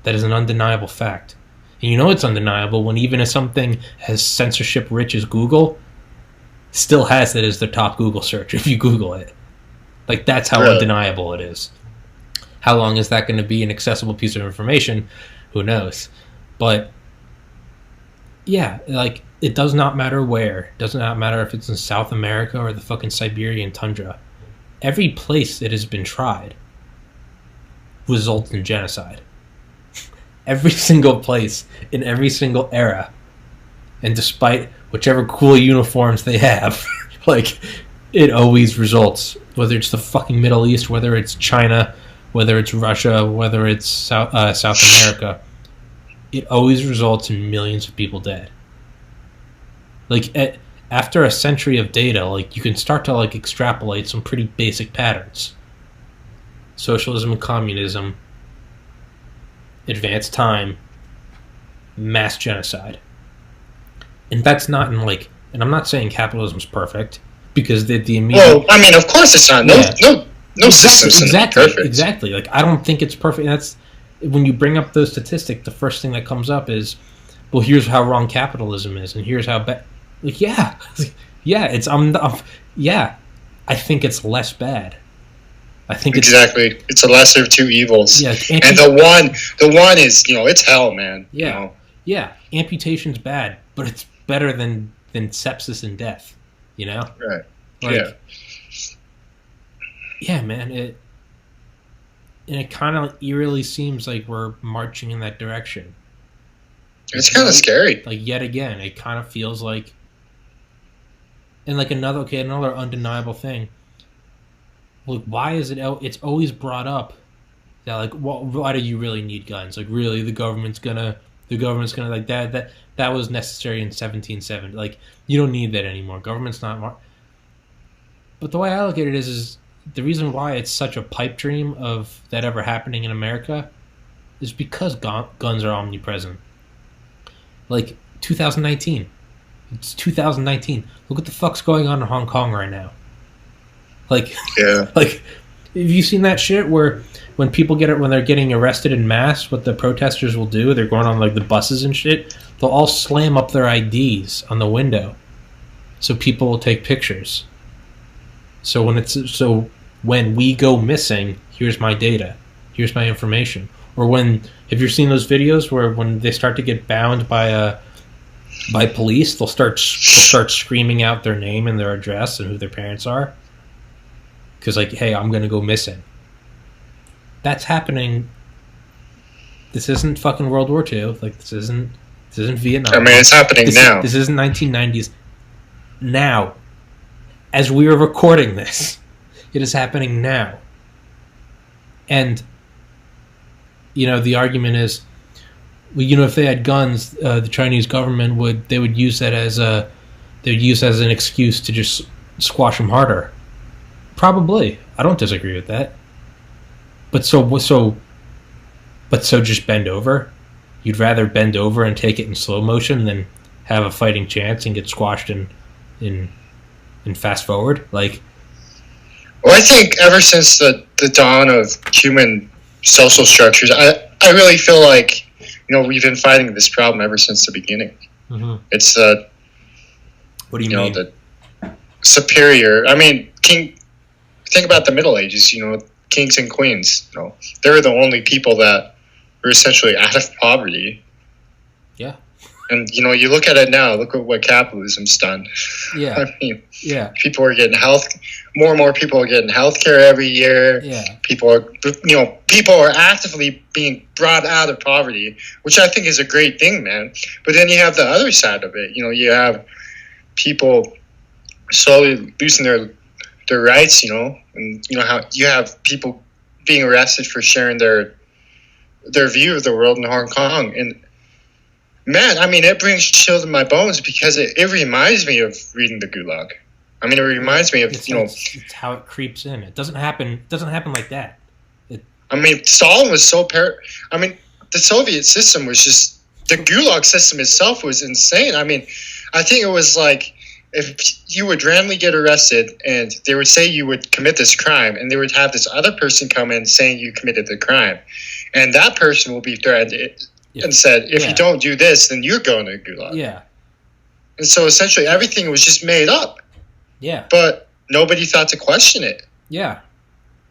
That is an undeniable fact. And it's undeniable when even as something as censorship-rich as Google still has it as the top Google search if you Google it. Like, that's how undeniable it is. How long is that going to be an accessible piece of information? Who knows? But, yeah, like, it does not matter where. It does not matter if it's in South America or the fucking Siberian tundra. Every place it has been tried results in genocide. Every single place, in every single era. And despite whichever cool uniforms they have, like, it always results. Whether it's the fucking Middle East, whether it's China, whether it's Russia, whether it's South America, it always results in millions of people dead. Like, after a century of data, like, you can start to, like, extrapolate some pretty basic patterns. Socialism and communism, advanced time, mass genocide. And that's not in, like, and I'm not saying capitalism's perfect, because the immediate... Well, I mean, of course it's not. No system's perfect. Exactly. Like, I don't think it's perfect. And that's, when you bring up those statistics, the first thing that comes up is, well, here's how wrong capitalism is, and here's how bad... Like, yeah, it's I think it's less bad. I think exactly. It's a lesser of two evils. Yeah, and the one is it's hell, man. Yeah, yeah. Amputation's bad, but it's better than sepsis and death. Right. Like, yeah, man. it kind of eerily seems like we're marching in that direction. It's kind of scary. Like, yet again, it kind of feels like, and like another undeniable thing. Like, why is it? It's always brought up that, like, why do you really need guns? Like, really, the government's gonna like that was necessary in 1770. Like, you don't need that anymore. Government's not. But the way I look at it is the reason why it's such a pipe dream of that ever happening in America is because guns are omnipresent. Like 2019, it's 2019. Look what the fuck's going on in Hong Kong right now. Like, yeah. Like, have you seen that shit where when they're getting arrested in mass, what the protesters will do? They're going on like the buses and shit. They'll all slam up their IDs on the window, so people will take pictures. So when we go missing, here's my data, here's my information. Or have you seen those videos where when they start to get bound by police, they'll start screaming out their name and their address and who their parents are? Because, like, hey, I'm going to go missing. That's happening. This isn't fucking World War II. Like, this isn't Vietnam. I mean, it's happening now. This isn't 1990s. Now, as we are recording this, it is happening now. And, the argument is, if they had guns, the Chinese government would use that as an excuse to just squash them harder. Probably. I don't disagree with that. But so just bend over? You'd rather bend over and take it in slow motion than have a fighting chance and get squashed in fast forward? Like, well, I think ever since the dawn of human social structures, I really feel like, we've been fighting this problem ever since the beginning. Mm-hmm. It's what do you mean? The superior. I mean, think about the Middle Ages. Kings and queens. They're the only people that were essentially out of poverty. Yeah. And you look at it now. Look at what capitalism's done. Yeah. I mean, yeah. People are getting more and more people are getting healthcare every year. Yeah. People are actively being brought out of poverty, which I think is a great thing, man. But then you have the other side of it. You have people slowly losing their rights. And how you have people being arrested for sharing their view of the world in Hong Kong. And man, I mean, it brings chills in my bones because it reminds me of reading the Gulag. I mean, it reminds me of it's how it creeps in. It doesn't happen like that. I mean, Stalin was I mean, the Soviet system was just, the Gulag system itself was insane. I mean, I think it was like, if you would randomly get arrested and they would say you would commit this crime, and they would have this other person come in saying you committed the crime, and that person will be threatened and said, if you don't do this, then you're going to Gulag. Yeah. And so essentially everything was just made up. Yeah. But nobody thought to question it. Yeah.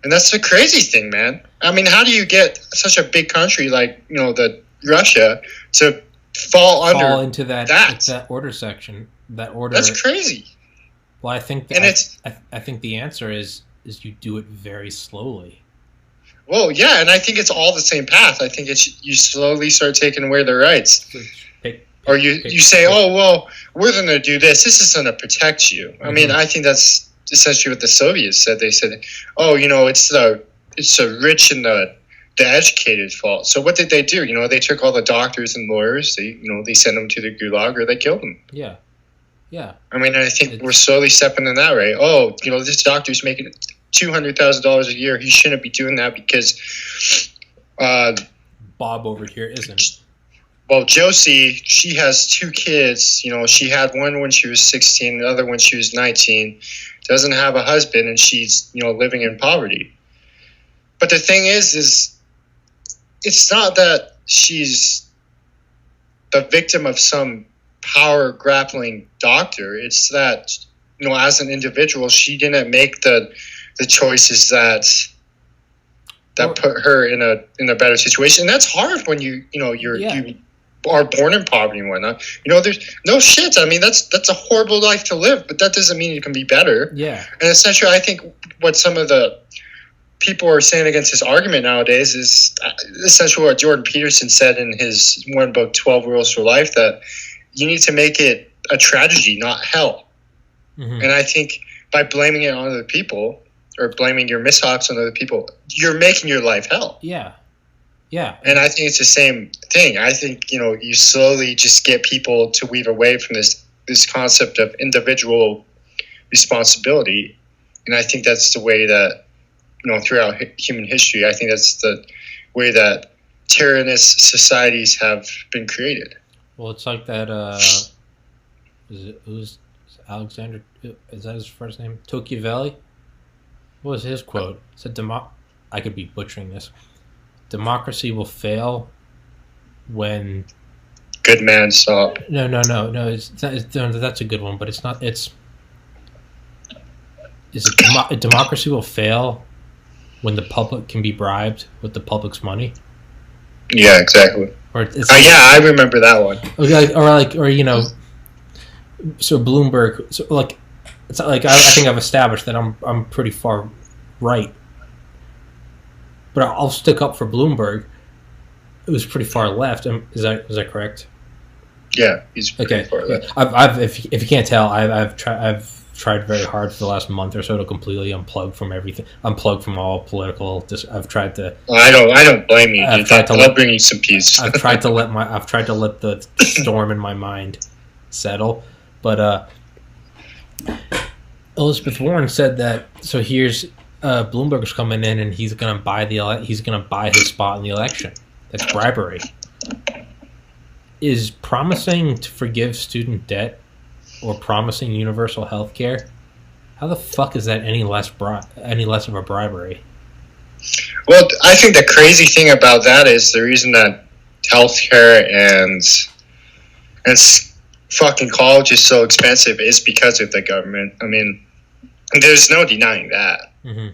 And that's the crazy thing, man. I mean, how do you get such a big country like, the Russia to fall into that order section? That order. That's crazy. Well, I think I think the answer is you do it very slowly. Well, yeah, and I think it's all the same path. I think it's you slowly start taking away their rights. Or you say, oh, well, we're going to do this. This is going to protect you. I mean, I think that's essentially what the Soviets said. They said, oh, it's the rich and the educated fault. So what did they do? They took all the doctors and lawyers. They sent them to the Gulag or they killed them. Yeah. Yeah. I mean, I think we're slowly stepping in that way. Oh, this doctor's making $200,000 a year. He shouldn't be doing that because Bob over here isn't. Well, Josie, she has 2 kids. She had one when she was 16, the other when she was 19. Doesn't have a husband, and she's living in poverty. But the thing is it's not that she's the victim of some power grappling doctor. It's that as an individual, she didn't make the choices that put her in a better situation. And that's hard when you are born in poverty and whatnot. There's no shit. I mean, that's a horrible life to live, but that doesn't mean it can be better. Yeah. And essentially, I think what some of the people are saying against his argument nowadays is essentially what Jordan Peterson said in his one book, 12 Rules for Life, that you need to make it a tragedy, not hell. Mm-hmm. And I think by blaming it on other people or blaming your mishaps on other people, you're making your life hell. Yeah. Yeah. And I think it's the same thing. I think, you slowly just get people to weave away from this concept of individual responsibility. And I think that's the way that, throughout human history, I think that's the way that tyrannous societies have been created. Well, it's like that, who's Alexander, is that his first name? Tocqueville? What was his quote? It said, I could be butchering this. Democracy will fail when... Good man stop. No. That's a good one, but it's not. Democracy will fail when the public can be bribed with the public's money. Yeah, exactly. Or it's I remember that one. So Bloomberg. So it's not like I think I've established that I'm pretty far right, but I'll stick up for Bloomberg. It was pretty far left. Is that correct? Yeah, he's pretty far left. I've if you can't tell, I've tried very hard for the last month or so to completely unplug from everything. Unplug from all political. I've tried to. I don't blame you. I'll bring you some peace. I've tried to let the storm in my mind settle, but Elizabeth Warren said that. So here's Bloomberg's coming in and he's gonna buy his spot in the election. That's bribery. Is promising to forgive student debt or promising universal health care, how the fuck is that any less of a bribery? Well, I think the crazy thing about that is the reason that healthcare and fucking college is so expensive is because of the government. I mean, there's no denying that. Mm-hmm.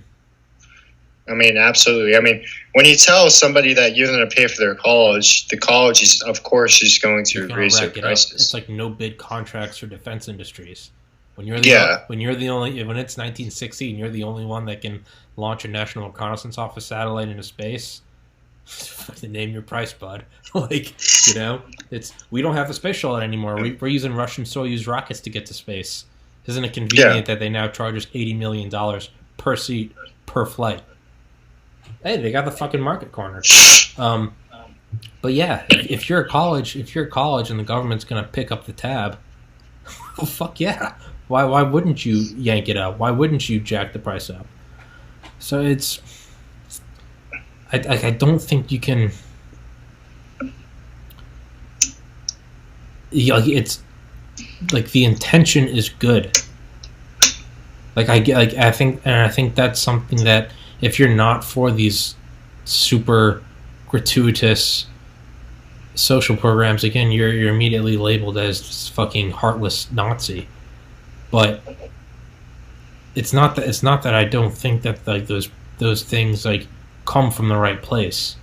I mean, absolutely. I mean, when you tell somebody that you're going to pay for their college, the college is, of course, just going to raise their prices. It's like no bid contracts for defense industries. When it's 1960 and you're the only one that can launch a National Reconnaissance Office satellite into space, fucking name your price, bud. We don't have the space shuttle anymore. We're using Russian Soyuz rockets to get to space. Isn't it convenient that they now charge us $80 million per seat per flight? Hey, they got the fucking market cornered. But yeah, if you're a college and the government's gonna pick up the tab, well, fuck yeah. Why wouldn't you yank it up? Why wouldn't you jack the price up? So I don't think you can. It's like the intention is good. I think that's something that. If you're not for these super gratuitous social programs, again, you're immediately labeled as this fucking heartless Nazi. But it's not that I don't think that those things come from the right place.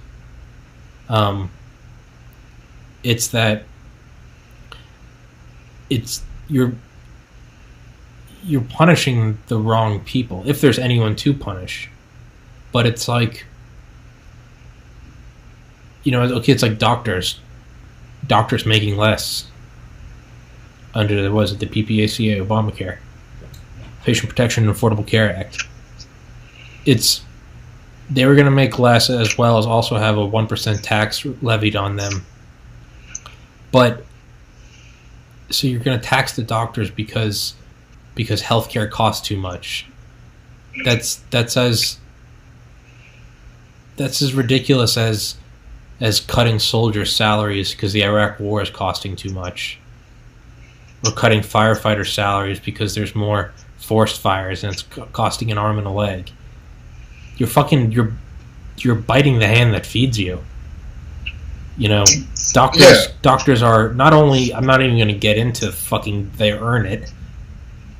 It's that you're punishing the wrong people, if there's anyone to punish. But it's like, it's like doctors making less under the PPACA, Obamacare, Patient Protection and Affordable Care Act. They were going to make less, as well as also have a 1% tax levied on them. But so you're going to tax the doctors because healthcare costs too much. That's as ridiculous as cutting soldiers' salaries because the Iraq War is costing too much, or cutting firefighter salaries because there's more forest fires and it's costing an arm and a leg. You're biting the hand that feeds you. Doctors are not only. I'm not even going to get into fucking they earn it.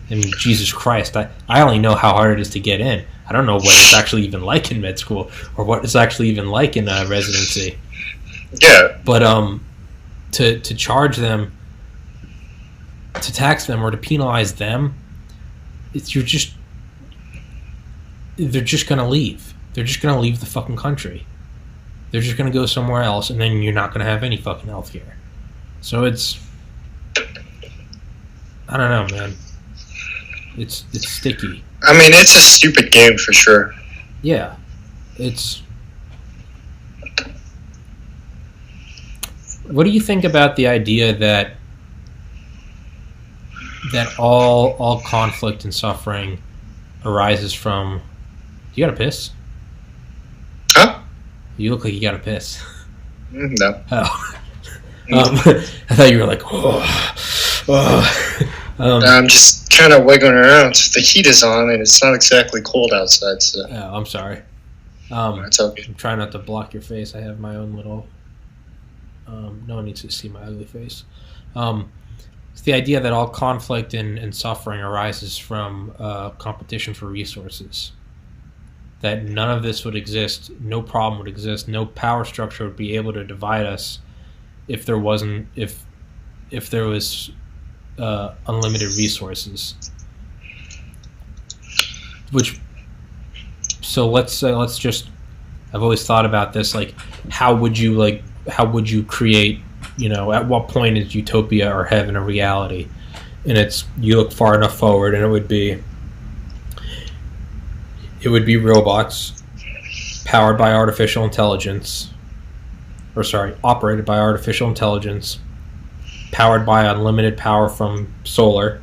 I mean, Jesus Christ, I only know how hard it is to get in. I don't know what it's actually even like in med school or what it's actually even like in residency. Yeah. But to charge them, to tax them, or to penalize them, they're just going to leave. they're just going to leave the fucking country. They're just going to go somewhere else, and then you're not going to have any fucking healthcare. So it's, I don't know, man. It's sticky. I mean, it's a stupid game for sure. Yeah, it's. What do you think about the idea that all conflict and suffering arises from? You gotta piss? Huh? You look like you gotta piss. No. Oh. I thought you were like, I'm just kind of wiggling around. The heat is on, and it's not exactly cold outside. So. Oh, I'm sorry. It's okay. I'm trying not to block your face. I have my own little. No one needs to see my ugly face. It's the idea that all conflict and suffering arises from competition for resources. That none of this would exist, no problem would exist, no power structure would be able to divide us if there was unlimited resources. I've always thought about this, like, how would you create, at what point is utopia or heaven a reality? And it's, you look far enough forward and it would be robots operated by artificial intelligence, powered by unlimited power from solar,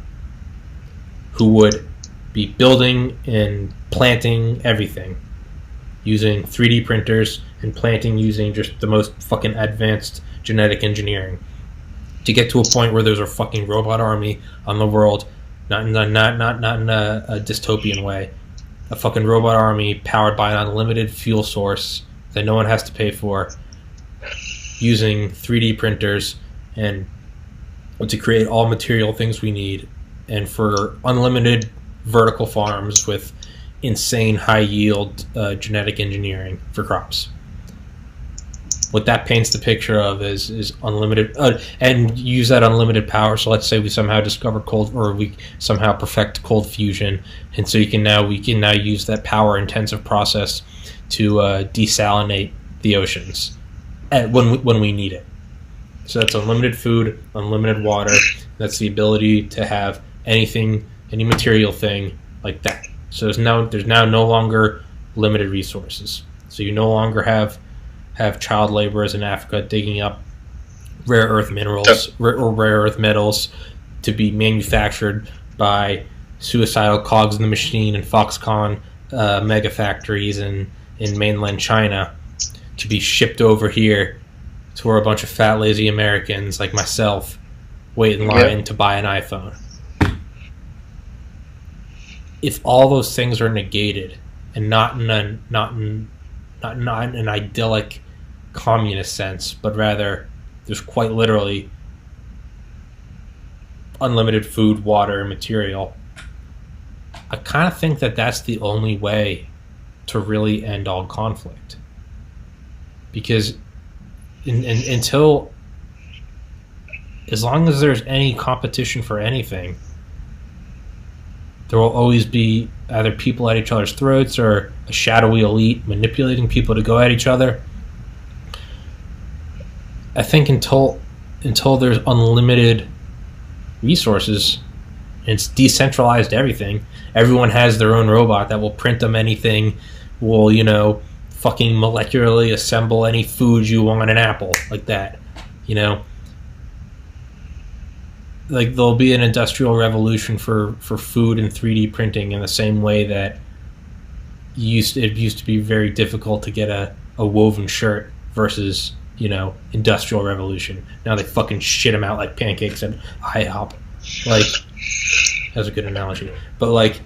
who would be building and planting everything using 3D printers and planting using just the most fucking advanced genetic engineering to get to a point where there's a fucking robot army on the world, not in a dystopian way, a fucking robot army powered by an unlimited fuel source that no one has to pay for, using 3D printers and to create all material things we need, and for unlimited vertical farms with insane high yield genetic engineering for crops. What that paints the picture of is unlimited, and use that unlimited power. So let's say we somehow discover we somehow perfect cold fusion, and so we can now use that power intensive process to desalinate the oceans when we need it. So that's unlimited food, unlimited water. That's the ability to have anything, any material thing like that. So there's now no longer limited resources. So you no longer have child laborers in Africa digging up rare earth minerals or rare earth metals to be manufactured by suicidal cogs in the machine and Foxconn mega factories in mainland China to be shipped over here to where a bunch of fat lazy Americans like myself wait in line to buy an iPhone. If all those things are negated and not in an idyllic communist sense, but rather there's quite literally unlimited food, water, and material, I kind of think that that's the only way to really end all conflict. Because until, as long as there's any competition for anything, there will always be either people at each other's throats or a shadowy elite manipulating people to go at each other. I think until there's unlimited resources, and it's decentralized everything, everyone has their own robot that will print them anything, will, fucking molecularly assemble any food you want an apple, like that, Like, there'll be an industrial revolution for food and 3D printing in the same way that it used to be very difficult to get a woven shirt versus, industrial revolution. Now they fucking shit them out like pancakes at IHOP. Like, that's a good analogy. But, like,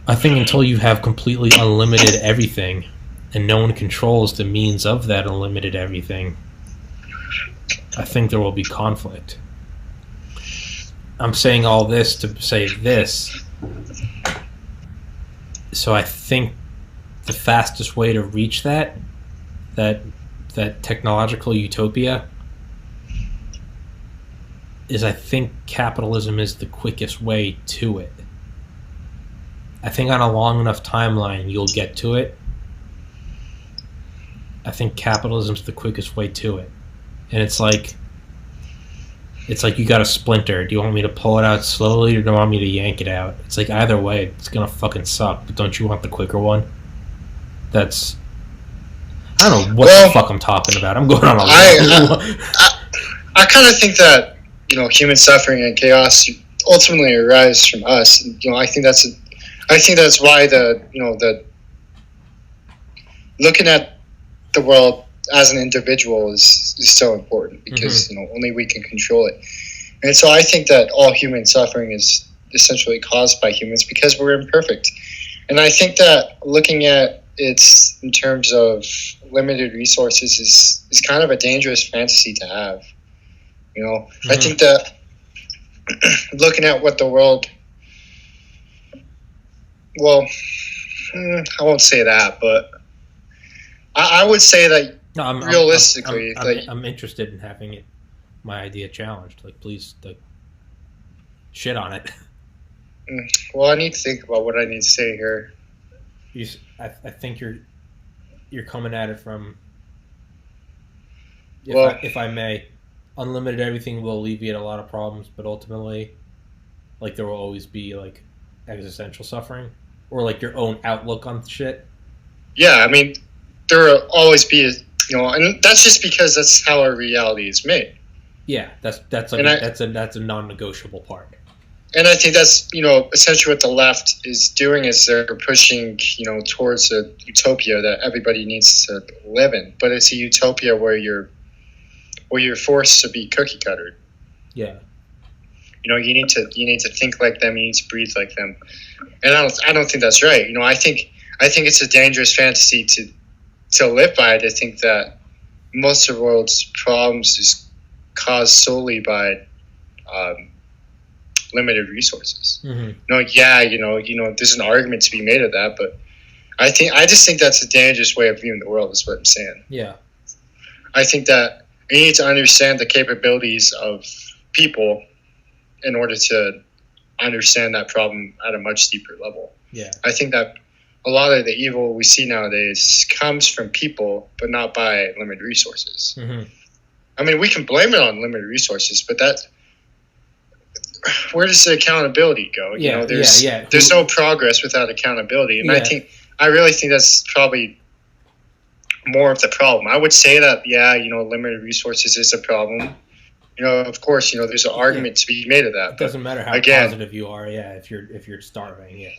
I think until you have completely unlimited everything and no one controls the means of that unlimited everything, I think there will be conflict. I'm saying all this to say this. So I think the fastest way to reach that technological utopia is, I think capitalism is the quickest way to it. I think on a long enough timeline you'll get to it, I think capitalism's the quickest way to it, and it's like you got a splinter. Do you want me to pull it out slowly, or do you want me to yank it out? It's like either way, it's gonna fucking suck. But don't you want the quicker one? That's I don't know what the fuck I'm talking about. I'm going on a I kind of think that human suffering and chaos ultimately arise from us. And, I think that's why the looking at the world as an individual is so important, because only we can control it. And so I think that all human suffering is essentially caused by humans because we're imperfect. And I think that looking at it in terms of limited resources is kind of a dangerous fantasy to have. I think that looking at what the world, well, I won't say that, but I would say that realistically, I'm interested in having my idea challenged. Like, please, shit on it. Well, I need to think about what I need to say here. I think you're coming at it from, if I may, unlimited everything will alleviate a lot of problems, but ultimately, like, there will always be like existential suffering, or like your own outlook on shit. Yeah, I mean, there will always be, and that's just because that's how our reality is made. Yeah, that's a non-negotiable part. And I think that's, essentially what the left is doing, is they're pushing, towards a utopia that everybody needs to live in. But it's a utopia where you're forced to be cookie cuttered. Yeah. You need to think like them. You need to breathe like them. And I don't think that's right. I think it's a dangerous fantasy to live by, to think that most of the world's problems is caused solely by limited resources. There's an argument to be made of that, but I just think that's a dangerous way of viewing the world, is what I'm saying. Yeah. I think that you need to understand the capabilities of people in order to understand that problem at a much deeper level. Yeah. I think that a lot of the evil we see nowadays comes from people, but not by limited resources. I mean, we can blame it on limited resources, but where does the accountability go? There's no progress without accountability. And I really think that's probably more of the problem. I would say that, limited resources is a problem. Of course, there's an argument to be made of that. It doesn't matter how positive you are, if you're starving,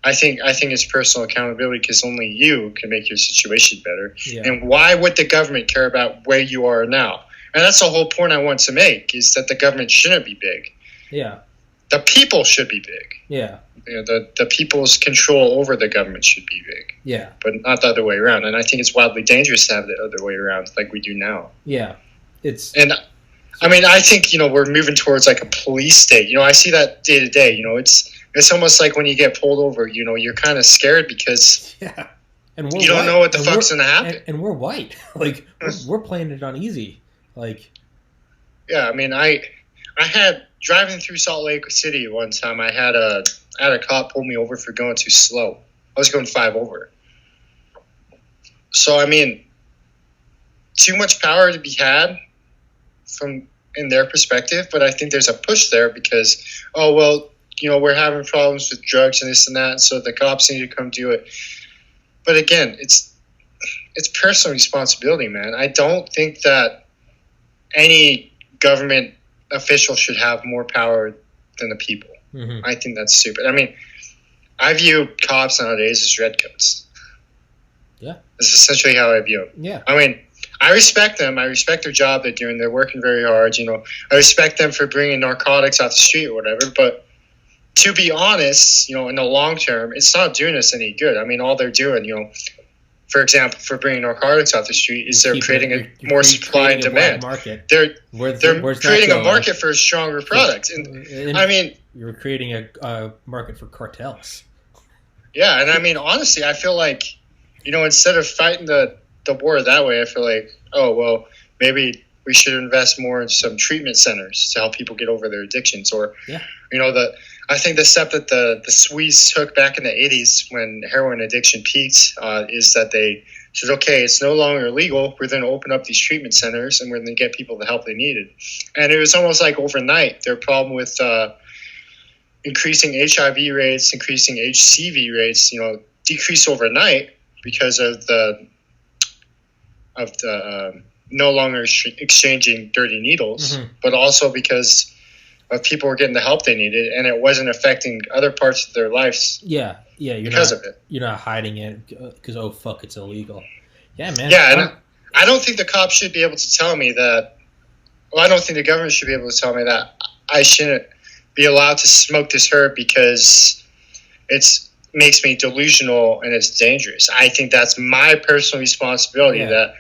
I think it's personal accountability, because only you can make your situation better. Yeah. And why would the government care about where you are now? And that's the whole point I want to make, is that the government shouldn't be big. Yeah. The people should be big. Yeah. The people's control over the government should be big. Yeah. But not the other way around. And I think it's wildly dangerous to have the other way around, like we do now. Yeah. I think, we're moving towards like a police state. I see that day to day. It's almost like when you get pulled over, you're kind of scared because and you don't know what the fuck's going to happen. And we're white. Like, we're playing it on easy. Like, yeah, I mean, I had driving through Salt Lake City one time. I had a cop pull me over for going too slow. I was going 5 over. So I mean, too much power to be had from in their perspective, but I think there's a push there because we're having problems with drugs and this and that, so the cops need to come do it. But again, it's personal responsibility, man. I don't think that any government official should have more power than the people. I think that's stupid. I mean, I view cops nowadays as redcoats. Yeah. That's essentially how I view them. Yeah. I mean, I respect them. I respect their job they're doing. They're working very hard. I respect them for bringing narcotics off the street or whatever. But to be honest, in the long term, it's not doing us any good. I mean, all they're doing, for example, for bringing narcotics off the street, is they're creating more supply and demand. They're creating a market for a stronger product. And I mean, you're creating a market for cartels. Yeah, and I mean, honestly, I feel like, instead of fighting the war that way, I feel like, maybe we should invest more in some treatment centers to help people get over their addictions. Or, I think the step that the Swedes took back in the 80s when heroin addiction peaked is that they says, okay, it's no longer illegal. We're going to open up these treatment centers and we're going to get people the help they needed. And it was almost like overnight. Their problem with increasing HIV rates, increasing HCV rates, decrease overnight because of the no longer exchanging dirty needles, but also because of people were getting the help they needed, and it wasn't affecting other parts of their lives. Yeah, because of it. You're not hiding it because fuck, it's illegal. Yeah, man. Yeah, and I don't think the cops should be able to tell me that. Well, I don't think the government should be able to tell me that I shouldn't be allowed to smoke this herb because it makes me delusional and it's dangerous. I think that's my personal responsibility that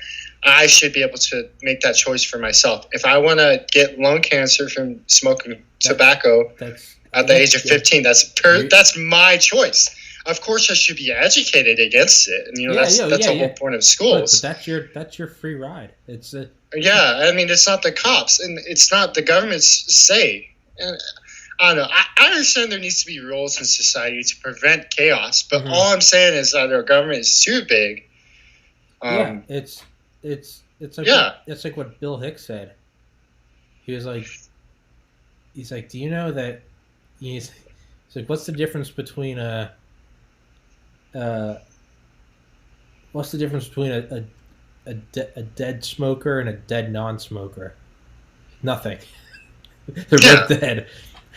I should be able to make that choice for myself. If I want to get lung cancer from smoking tobacco at the age of 15, that's my choice. Of course, I should be educated against it, and that's the whole point of schools. But that's your free ride. It's it's not the cops, and it's not the government's say. And I don't know. I understand there needs to be rules in society to prevent chaos, but all I'm saying is that our government is too big. It's like what Bill Hicks said. He's like, do you know that he's like, what's the difference between a dead smoker and a dead non-smoker? Nothing. They're both dead.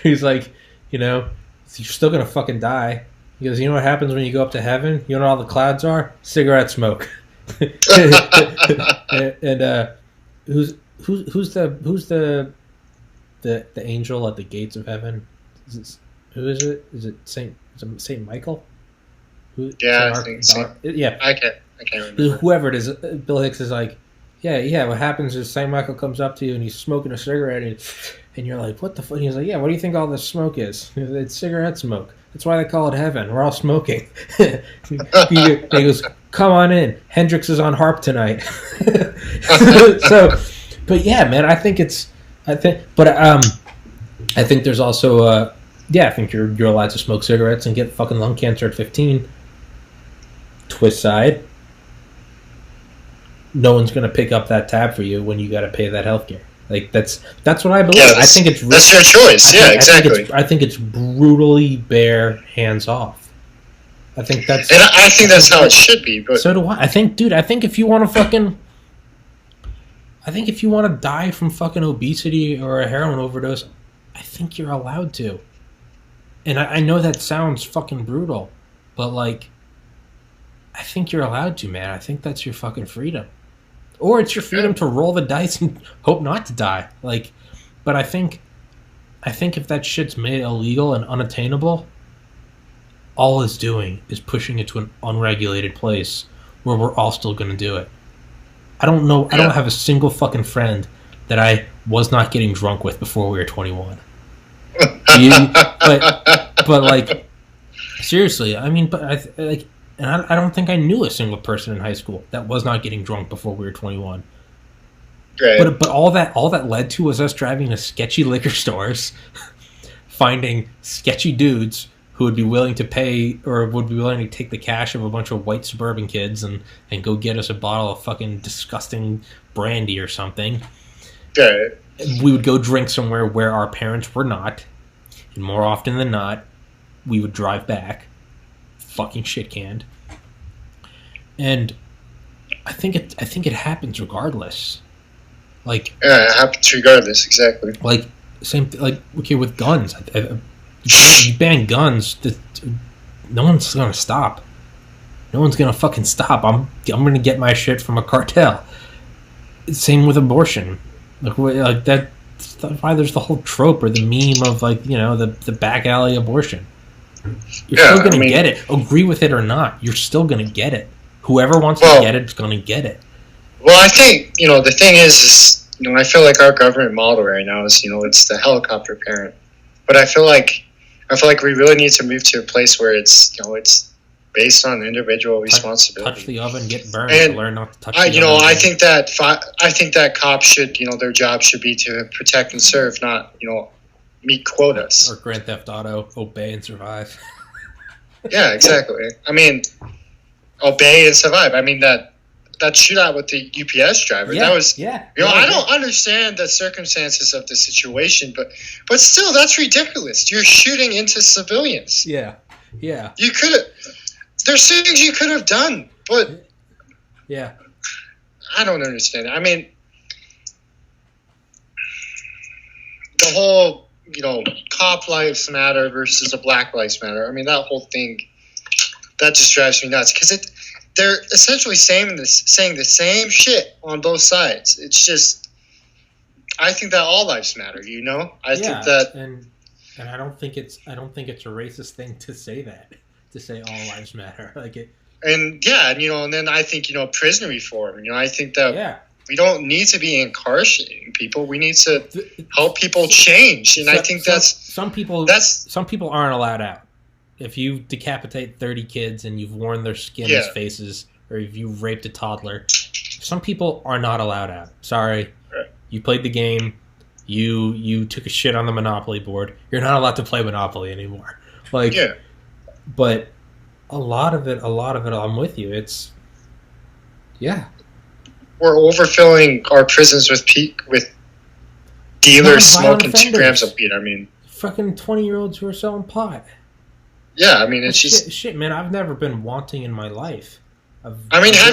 He's like, you're still gonna fucking die. He goes, you know what happens when you go up to heaven? You know what all the clouds are? Cigarette smoke. and who's the angel at the gates of heaven? Who is it? Is it Saint Michael? I think so. Yeah, I can't remember. Whoever it is, Bill Hicks is like, yeah. What happens is Saint Michael comes up to you and he's smoking a cigarette, and you're like, what the fuck? He's like, yeah. What do you think all this smoke is? It's cigarette smoke. That's why they call it heaven. We're all smoking. He goes, come on in. Hendrix is on harp tonight. But yeah, man, I think there's also, I think you're allowed to smoke cigarettes and get fucking lung cancer at 15. Twist side, no one's gonna pick up that tab for you when you got to pay that healthcare. Like that's what I believe. I think it's that's your choice. Exactly. I think it's brutally bare, hands off. I think that's how it should be. But so do I. I think if you want to die from fucking obesity or a heroin overdose, I think you're allowed to. And I know that sounds fucking brutal, but like, I think you're allowed to, man. I think that's your fucking freedom. Or it's your freedom to roll the dice and hope not to die. Like, but I think if that shit's made illegal and unattainable, all it's doing is pushing it to an unregulated place where we're all still going to do it. I don't know. I don't have a single fucking friend that I was not getting drunk with before we were 21. But like, seriously, I mean, but I don't think I knew a single person in high school that was not getting drunk before we were 21. Right. But all that led to was us driving to sketchy liquor stores, finding sketchy dudes who would be willing to pay or would be willing to take the cash of a bunch of white suburban kids and go get us a bottle of fucking disgusting brandy or something. Right. We would go drink somewhere where our parents were not, and more often than not, we would drive back, fucking shit canned. And I think it happens regardless. Like, yeah, it happens regardless, exactly. Like okay, with guns, you ban guns, no one's gonna stop. No one's gonna fucking stop. I'm gonna get my shit from a cartel. Same with abortion. Like that. That's why there's the whole trope or the meme of the back alley abortion. You're still gonna get it. Agree with it or not, you're still gonna get it. Whoever wants to get it is gonna get it. Well, I think the thing is I feel like our government model right now is it's the helicopter parent, but I feel like we really need to move to a place where it's based on individual responsibility. Touch the oven, get burned. And learn not to touch the oven. I think that cops should their job should be to protect and serve, not meet quotas. Or Grand Theft Auto, obey and survive. Yeah, exactly. I mean, obey and survive. I mean that that shootout with the UPS driver. Yeah, That was, yeah. I don't understand the circumstances of the situation, but still, that's ridiculous. You're shooting into civilians. Yeah, yeah. You could have. There's things you could have done, but yeah, I don't understand. I mean, the whole, cop lives matter versus a Black lives matter. I mean, that whole thing, that just drives me nuts because they're essentially saying the same shit on both sides. It's just, I think that all lives matter. I think that, and I don't think it's a racist thing to say that, to say all lives matter. Like it. And then I think prison reform. I think that we don't need to be incarcerating people. We need to help people change. And I think some people aren't allowed out. If you decapitate 30 kids and you've worn their skin as faces, or if you raped a toddler, some people are not allowed out. Sorry. Right. You played the game. You took a shit on the Monopoly board. You're not allowed to play Monopoly anymore. But a lot of it, I'm with you. It's, we're overfilling our prisons with dealers smoking 2 grams of weed. I mean, fucking 20-year-olds who are selling pot. Yeah, I mean, it's just shit, man. I've never been wanting in my life. Have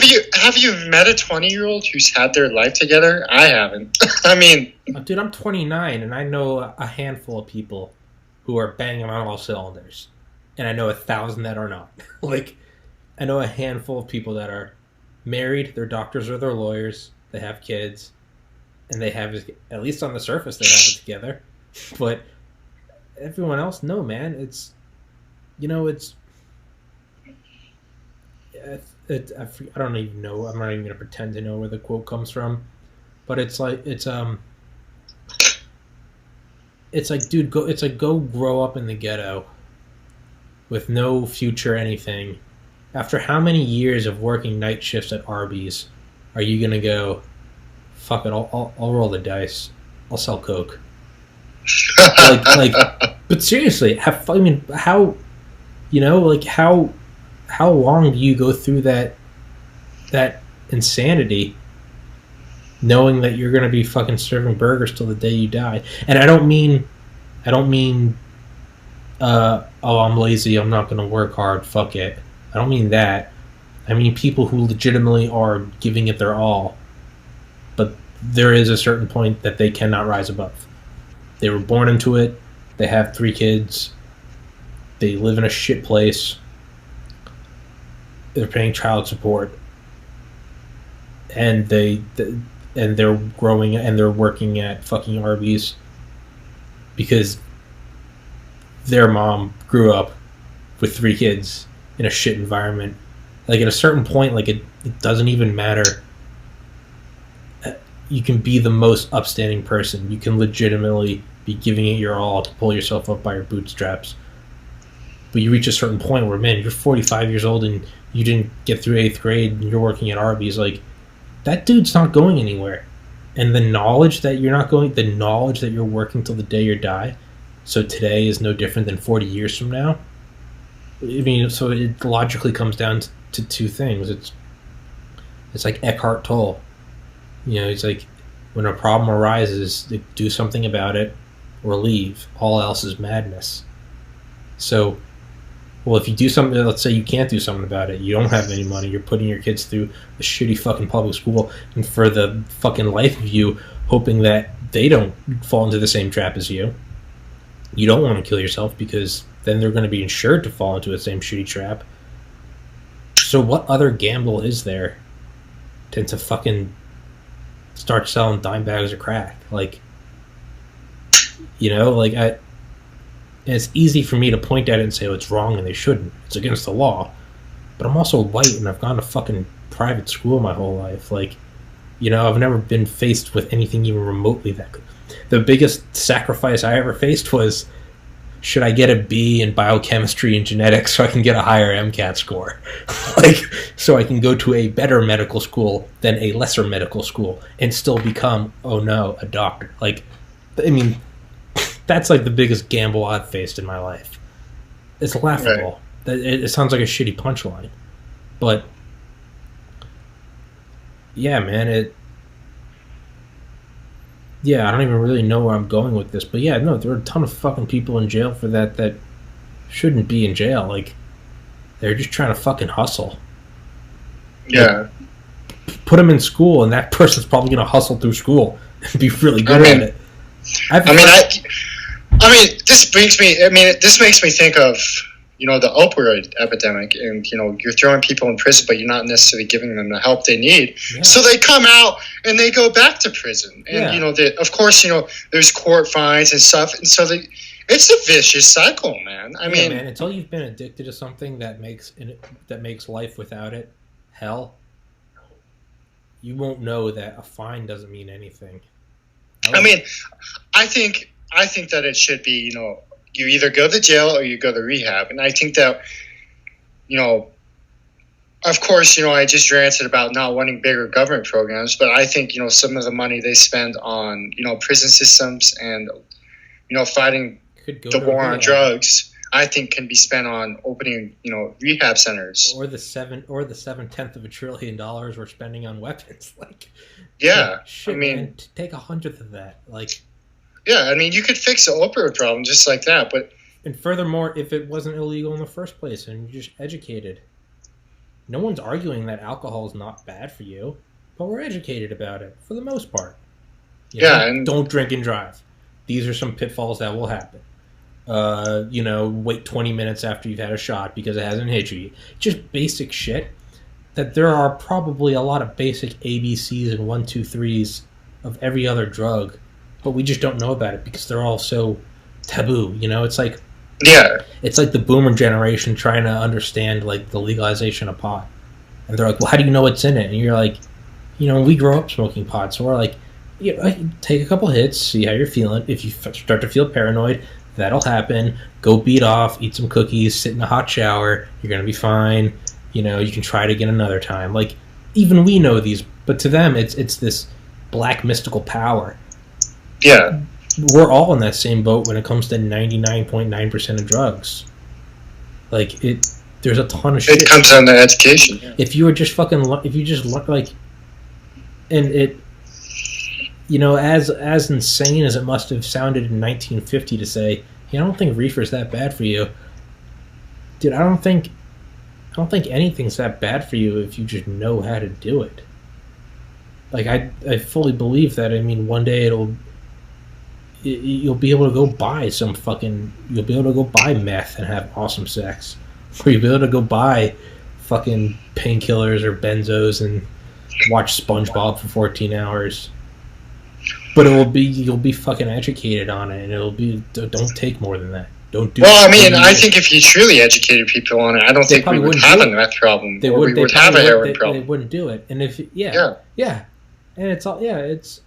you met a 20-year-old who's had their life together? I haven't. I mean, dude, I'm 29, and I know a handful of people who are banging on all cylinders, and I know 1,000 that are not. I know a handful of people that are married. They're doctors or they're lawyers. They have kids, and they have, at least on the surface, they have it together. But everyone else, no, man. It's. I don't even know. I'm not even gonna pretend to know where the quote comes from, but it's like, dude, go grow up in the ghetto with no future anything. After how many years of working night shifts at Arby's are you gonna go, fuck it, I'll roll the dice, I'll sell coke? But seriously, how? How long do you go through that insanity, knowing that you're going to be fucking serving burgers till the day you die? And I don't mean, I'm lazy, I'm not going to work hard, fuck it. I don't mean that. I mean people who legitimately are giving it their all, but there is a certain point that they cannot rise above. They were born into it. They have 3 kids. They live in a shit place. They're paying child support, and they're growing and they're working at fucking Arby's because their mom grew up with 3 kids in a shit environment. At a certain point, it doesn't even matter. You can be the most upstanding person. You can legitimately be giving it your all to pull yourself up by your bootstraps. But you reach a certain point where, man, you're 45 years old and you didn't get through 8th grade and you're working at Arby's. That dude's not going anywhere. And the knowledge that you're working till the day you die, so today is no different than 40 years from now. I mean, so it logically comes down to 2 things. It's like Eckhart Tolle. He's like, when a problem arises, do something about it or leave. All else is madness. So, well, if you do something, let's say you can't do something about it, you don't have any money, you're putting your kids through a shitty fucking public school, and for the fucking life of you, hoping that they don't fall into the same trap as you. You don't want to kill yourself because then they're going to be insured to fall into the same shitty trap. So what other gamble is there than to fucking start selling dime bags of crack? And it's easy for me to point at it and say, oh, it's wrong and they shouldn't. It's against the law. But I'm also white and I've gone to fucking private school my whole life. I've never been faced with anything even remotely that good. The biggest sacrifice I ever faced was, should I get a B in biochemistry and genetics so I can get a higher MCAT score? So I can go to a better medical school than a lesser medical school and still become, oh no, a doctor. That's the biggest gamble I've faced in my life. It's laughable. Right. It sounds like a shitty punchline, but yeah, man, yeah, I don't even really know where I'm going with this, but yeah, no, there are a ton of fucking people in jail for that shouldn't be in jail. Like, they're just trying to fucking hustle. Like, Yeah. put them in school, and that person's probably gonna hustle through school and be really good at it. This makes me think of, the opioid epidemic, and, you're throwing people in prison, but you're not necessarily giving them the help they need. Yeah. So they come out and they go back to prison. And, Yeah. of course, there's court fines and stuff. And so it's a vicious cycle, man. I mean, man, until you've been addicted to something that makes life without it hell, you won't know that a fine doesn't mean anything. I think that it should be, you either go to jail or you go to rehab. And I think that, of course, I just ranted about not wanting bigger government programs, but I think, some of the money they spend on, prison systems and, fighting the war on drugs, I think can be spent on opening, rehab centers. Or the 7/10 of $1 trillion we're spending on weapons. Shit, man, take 100th of that. Yeah, you could fix the opioid problem just like that, and furthermore, if it wasn't illegal in the first place and you're just educated, no one's arguing that alcohol is not bad for you, but we're educated about it for the most part. And don't drink and drive. These are some pitfalls that will happen. Wait 20 minutes after you've had a shot because it hasn't hit you. Just basic shit that there are probably a lot of basic ABCs and 1, 2, 3s of every other drug, but we just don't know about it because they're all so taboo. It's like the boomer generation trying to understand the legalization of pot, and they're like, well, how do you know what's in it? And you're like, we grow up smoking pot, so we're like, take a couple hits, see how you're feeling. If you start to feel paranoid, that'll happen. Go beat off, eat some cookies, sit in a hot shower, you're gonna be fine. You can try it again another time. Even we know these, but to them it's this black mystical power. Yeah. We're all in that same boat when it comes to 99.9% of drugs. There's a ton of shit. It comes down to education. Yeah. If you just and it, as insane as it must have sounded in 1950 to say, I don't think reefer's that bad for you. Dude, I don't think anything's that bad for you if you just know how to do it. I fully believe that. One day you'll be able to go buy you'll be able to go buy meth and have awesome sex. Or you'll be able to go buy fucking painkillers or benzos and watch SpongeBob for 14 hours. But you'll be fucking educated on it, and don't take more than that. Don't do. Well, I think if you truly educated people on it, I don't think we would have a meth problem. We would have a heroin problem. They wouldn't do it, and and it's all it's.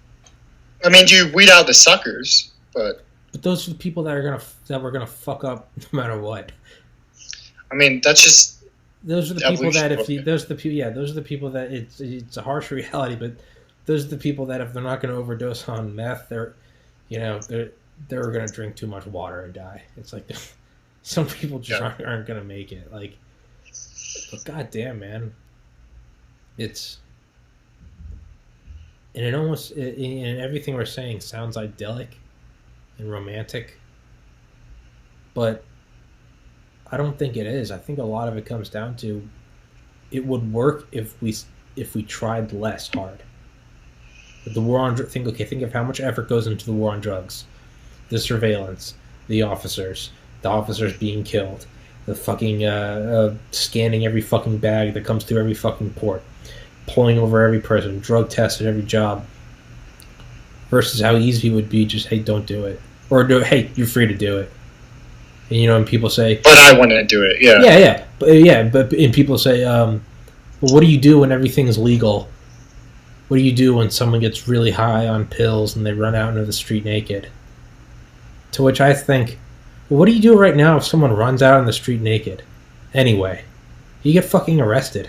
You weed out the suckers, but those are the people that we're gonna fuck up no matter what. That's just. Those are the people that those are the people that it's a harsh reality, but those are the people that if they're not going to overdose on meth, they're going to drink too much water and die. It's like some people just aren't going to make it. But goddamn, man, and it almost and everything we're saying sounds idyllic and romantic, but I don't think it is. I think a lot of it comes down to it would work if we tried less hard. The war on think of how much effort goes into the war on drugs, the surveillance, the officers being killed, the fucking scanning every fucking bag that comes through every fucking port, pulling over every person, drug tests at every job, versus how easy it would be just, hey, don't do it, or hey, you're free to do it. And and people say, but I want to do it. But people say, well, what do you do when everything's legal? What do you do when someone gets really high on pills and they run out into the street naked? To which I think, well, what do you do right now if someone runs out on the street naked? Anyway, you get fucking arrested.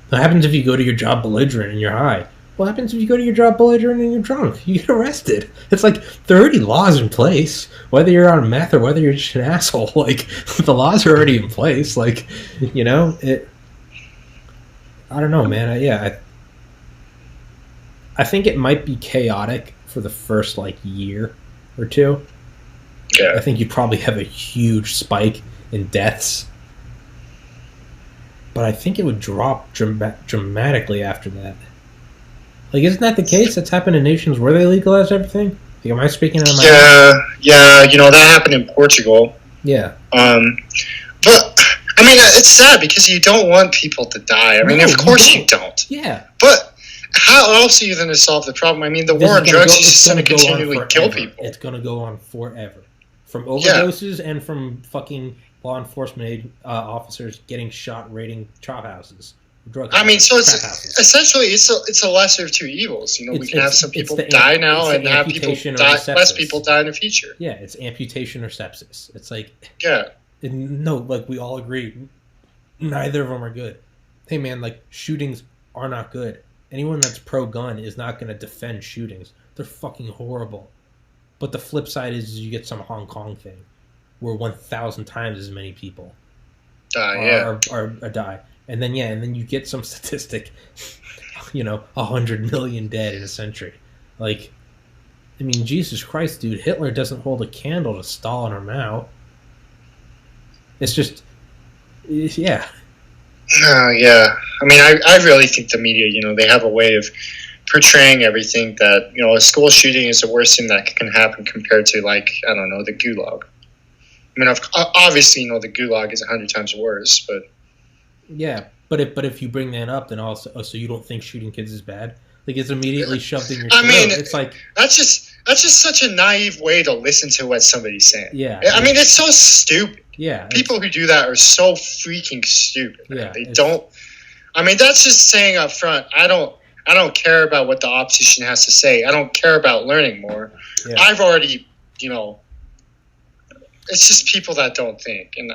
What happens if you go to your job belligerent and you're high? What happens if you go to your job belligerent and you're drunk? You get arrested. It's there are already laws in place, whether you're on meth or whether you're just an asshole. The laws are already in place. I don't know, man. I think it might be chaotic for the first like year or two. Yeah. I think you probably have a huge spike in deaths, but I think it would drop dramatically after that. Like, isn't that the case? That's happened in nations where they legalize everything. Like, am I speaking out of my head? Yeah. You know, that happened in Portugal. Yeah. But I mean, it's sad because you don't want people to die. I mean, of course you don't. Yeah. But how else are you going to solve the problem? I mean, the war on drugs is just going to continually kill people. It's going to go on forever. From overdoses and from fucking law enforcement officers getting shot raiding chop houses. Drug houses, I mean, so it's essentially it's a lesser of two evils. You know, we can have some people die now and have less people die in the future. Yeah, it's amputation or sepsis. It's like like we all agree, neither of them are good. Hey man, like shootings are not good. Anyone that's pro-gun is not going to defend shootings. They're fucking horrible. But the flip side is you get some Hong Kong thing where 1,000 times as many people are die. And then you get some statistic, 100 million dead in a century. Like, I mean, Jesus Christ, dude, Hitler doesn't hold a candle to Stalin or Mao. It's just, yeah. Yeah. I mean, I really think the media, they have a way of portraying everything that, a school shooting is the worst thing that can happen compared to, like, I don't know, the Gulag. I mean, obviously, the Gulag is 100 times worse, but... Yeah, but if you bring that up, then also, so you don't think shooting kids is bad? Like, it's immediately shoved in your throat. I mean, it's like... That's just such a naive way to listen to what somebody's saying. Yeah. I mean, it's so stupid. Yeah. People who do that are so freaking stupid. Yeah. They don't... I mean, that's just saying up front, I don't care about what the opposition has to say. I don't care about learning more. Yeah. I've already, it's just people that don't think. And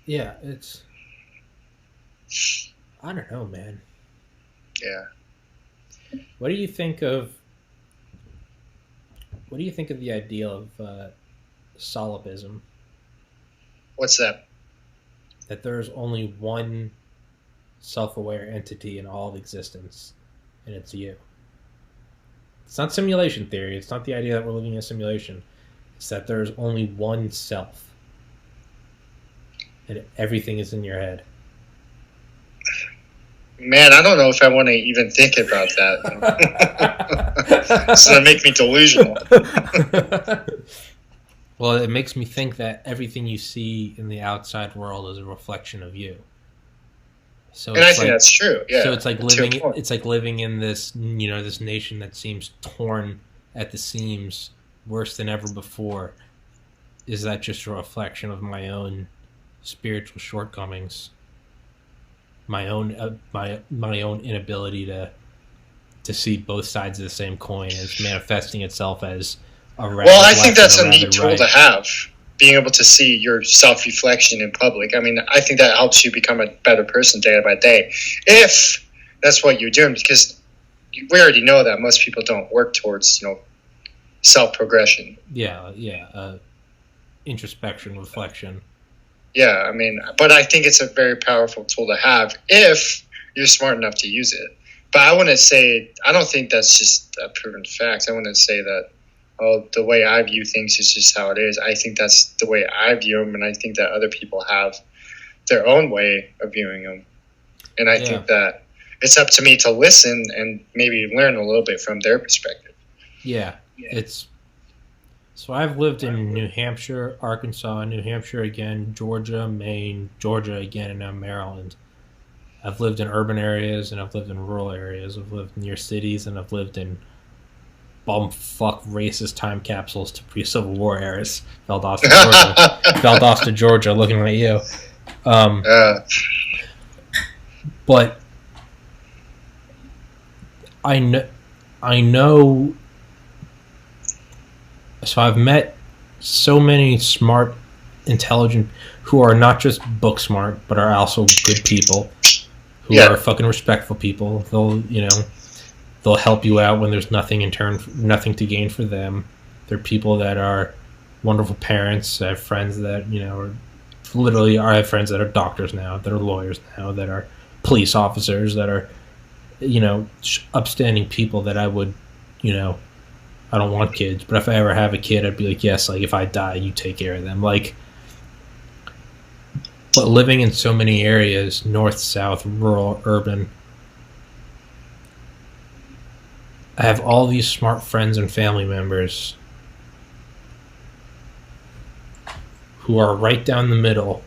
yeah, it's... I don't know, man. Yeah. What do you think of the idea of solipsism? What's that? That there's only one self-aware entity in all of existence, and it's you. It's not simulation theory. It's not the idea that we're living in a simulation. It's that there's only one self, and everything is in your head. Man, I don't know if I want to even think about that. It's going to make me delusional. Well, it makes me think that everything you see in the outside world is a reflection of you. So and I think that's true. Yeah. So it's like living in this, this nation that seems torn at the seams, worse than ever before. Is that just a reflection of my own spiritual shortcomings? My own inability to see both sides of the same coin is manifesting itself as a well, I think that's a neat tool to have, being able to see your self-reflection in public. I mean, I think that helps you become a better person day by day, if that's what you're doing, because we already know that most people don't work towards, self-progression. Yeah, introspection, reflection. Yeah, I mean, but I think it's a very powerful tool to have if you're smart enough to use it. But I don't think that's just a proven fact. I wouldn't say that, the way I view things is just how it is. I think that's the way I view them, and I think that other people have their own way of viewing them. And I think that it's up to me to listen and maybe learn a little bit from their perspective. Yeah. So I've lived in New Hampshire, Arkansas, New Hampshire again, Georgia, Maine, Georgia again, and now Maryland. I've lived in urban areas and I've lived in rural areas. I've lived near cities and I've lived in bumfuck racist time capsules to pre-Civil War eras. Valdosta, Georgia, looking at you. But I know. So I've met so many smart, intelligent, who are not just book smart, but are also good people, who are fucking respectful people. They'll help you out when there's nothing to gain for them. They're people that are wonderful parents. I have friends that I have friends that are doctors now, that are lawyers now, that are police officers, that are upstanding people that I would, I don't want kids, but if I ever have a kid, I'd be like, yes, like if I die, you take care of them. Like, but living in so many areas, north, south, rural, urban, I have all these smart friends and family members who are right down the middle.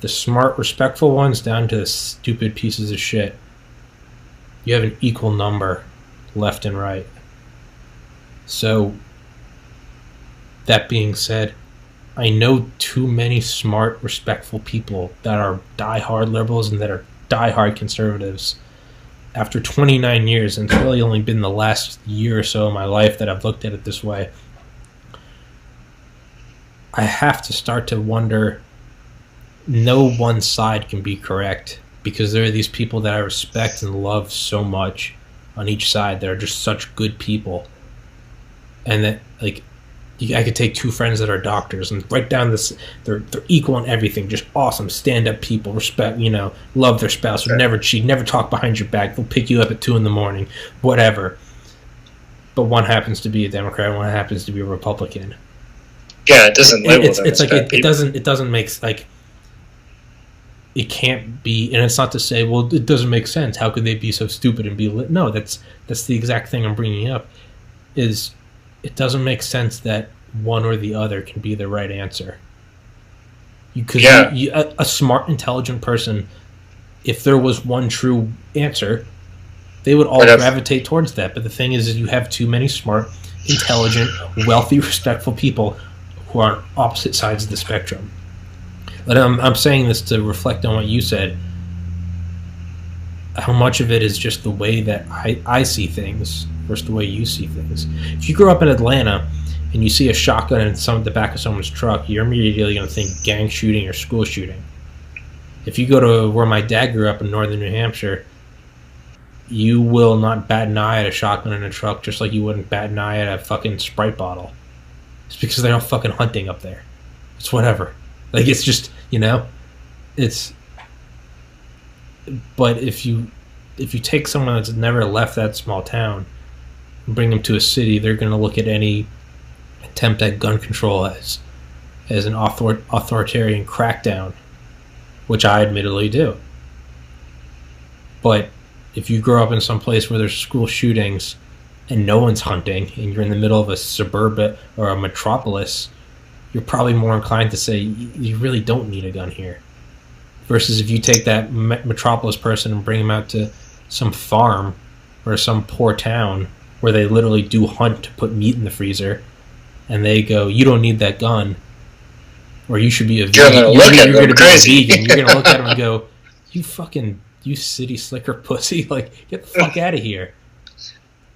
The smart, respectful ones down to the stupid pieces of shit. You have an equal number left and right. So, that being said, I know too many smart, respectful people that are diehard liberals and that are diehard conservatives. After 29 years, and it's really only been the last year or so of my life that I've looked at it this way, I have to start to wonder, no one side can be correct, because there are these people that I respect and love so much on each side that are just such good people. And that, like, I could take two friends that are doctors and write down this, they're equal in everything, just awesome, stand-up people, respect, love their spouse, would never cheat, never talk behind your back, they'll pick you up at 2 a.m, whatever. But one happens to be a Democrat, one happens to be a Republican. Yeah, it doesn't label them. It's like it doesn't make, like, it can't be, and it's not to say, well, it doesn't make sense. How could they be so stupid and be lit? No, that's the exact thing I'm bringing up. Is it doesn't make sense that one or the other can be the right answer. Because a smart, intelligent person, if there was one true answer, they would all gravitate towards that. But the thing is you have too many smart, intelligent, wealthy, respectful people who are on opposite sides of the spectrum. But I'm saying this to reflect on what you said. How much of it is just the way that I see things versus the way you see things. If you grew up in Atlanta and you see a shotgun in the back of someone's truck, you're immediately going to think gang shooting or school shooting. If you go to where my dad grew up in northern New Hampshire, you will not bat an eye at a shotgun in a truck, just like you wouldn't bat an eye at a fucking Sprite bottle. It's because they're all fucking hunting up there. It's whatever. Like, it's just, it's... But if you take someone that's never left that small town and bring them to a city, they're going to look at any attempt at gun control as an authoritarian crackdown, which I admittedly do. But if you grow up in some place where there's school shootings and no one's hunting, and you're in the middle of a suburb or a metropolis, you're probably more inclined to say you really don't need a gun here. Versus if you take that metropolis person and bring them out to some farm or some poor town where they literally do hunt to put meat in the freezer, and they go, you don't need that gun, or you should be a vegan. You're going to be a vegan. You're going to look at them and go, you city slicker pussy, like, get the fuck out of here.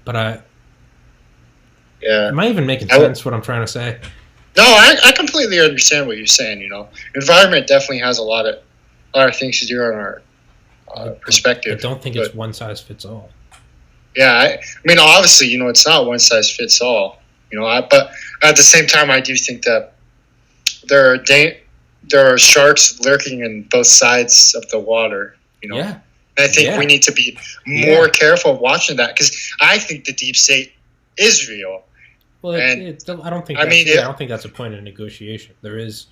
But am I even making sense what I'm trying to say? No, I completely understand what you're saying. Environment definitely has a lot of things to do on our perspective. I don't think it's one size fits all. Yeah, I mean, obviously, it's not one size fits all. But at the same time, I do think that there are sharks lurking in both sides of the water. Yeah. And I think we need to be more careful watching that, because I think the deep state is real. Well, I don't think. I don't think that's a point of negotiation. There's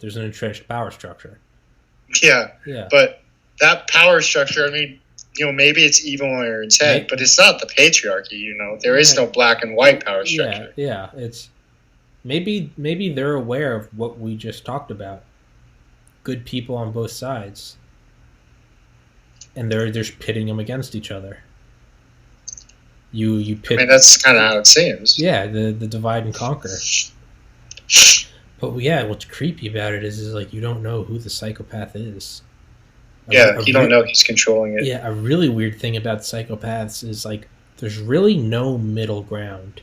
an entrenched power structure. Yeah. But that power structure, I mean, maybe it's evil in its intent, but it's not the patriarchy. There is no black and white power structure. Yeah. It's maybe they're aware of what we just talked about. Good people on both sides, and they're just pitting them against each other. You pit. I mean, that's kind of how it seems. Yeah, the divide and conquer. But what's creepy about it is like you don't know who the psychopath is. You don't know he's controlling it. Yeah, a really weird thing about psychopaths is like there's really no middle ground.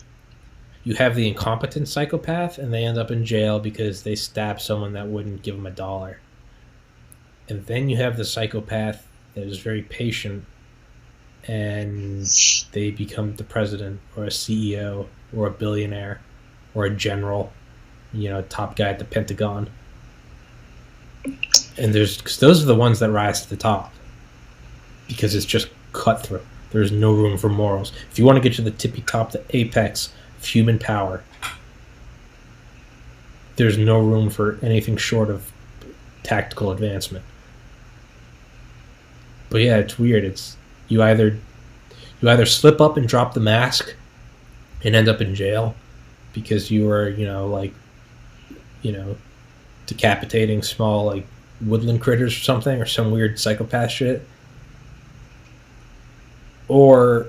You have the incompetent psychopath, and they end up in jail because they stabbed someone that wouldn't give them $1. And then you have the psychopath that is very patient, and they become the president or a CEO or a billionaire or a general, top guy at the Pentagon. And because those are the ones that rise to the top, because it's just cutthroat. There's no room for morals. If you want to get to the tippy top, the apex of human power, there's no room for anything short of tactical advancement. But yeah, it's weird. It's you either slip up and drop the mask and end up in jail because you were, decapitating small, like, woodland critters or something, or some weird psychopath shit. Or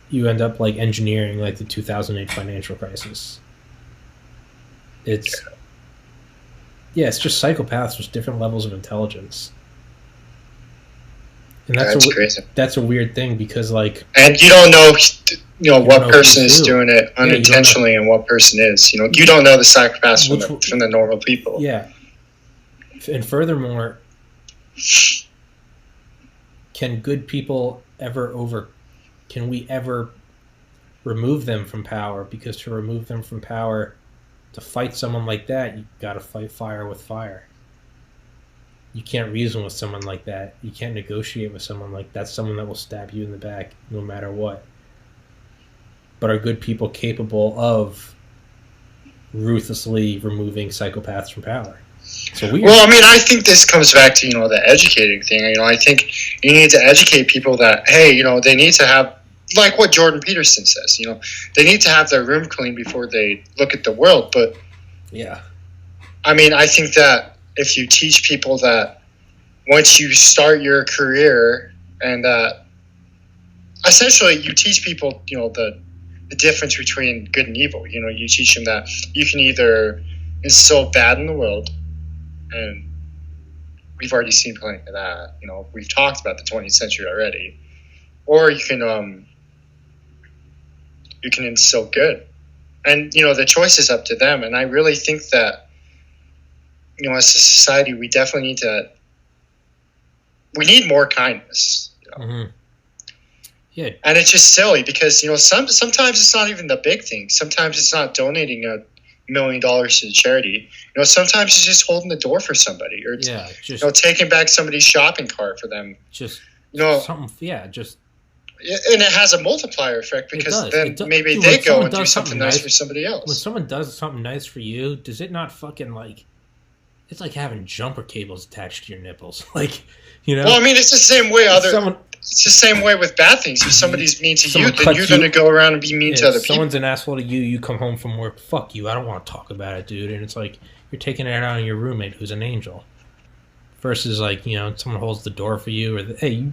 you end up, like, engineering, like, the 2008 financial crisis. It's just psychopaths with different levels of intelligence. And that's crazy. That's a weird thing because, like... And you don't know, what person is doing it unintentionally and what person is. You don't know the psychopaths from the normal people. Yeah. And furthermore, can good people can we ever remove them from power? Because to remove them from power, to fight someone like that, you gotta fight fire with fire. You can't reason with someone like that. You can't negotiate with someone like that. That's someone that will stab you in the back no matter what. But are good people capable of ruthlessly removing psychopaths from power? So weird. Well, I mean, I think this comes back to, the educating thing. I think you need to educate people that, hey, they need to have, like what Jordan Peterson says, they need to have their room clean before they look at the world. But, yeah, I mean, I think that if you teach people that once you start your career and that essentially you teach people, the difference between good and evil. You teach them that you can either instill bad in the world, and we've already seen plenty of that. We've talked about the 20th century already, or you can instill good, and the choice is up to them. And I really think that as a society, we definitely need more kindness. Mm-hmm. Yeah. And it's just silly because, sometimes it's not even the big thing. Sometimes it's not donating $1 million to the charity. Sometimes it's just holding the door for somebody or, taking back somebody's shopping cart for them. Just, something, just. And it has a multiplier effect because then maybe they go and do something nice for somebody else. When someone does something nice for you, does it not fucking it's like having jumper cables attached to your nipples. Well, I mean, it's the same way it's the same way with bad things. If somebody's mean to you, then you're going to go around and be mean to other people. Someone's an asshole to you, you come home from work, fuck you, I don't want to talk about it, dude. And it's like, you're taking it out on your roommate who's an angel. Versus, someone holds the door for you, or, hey,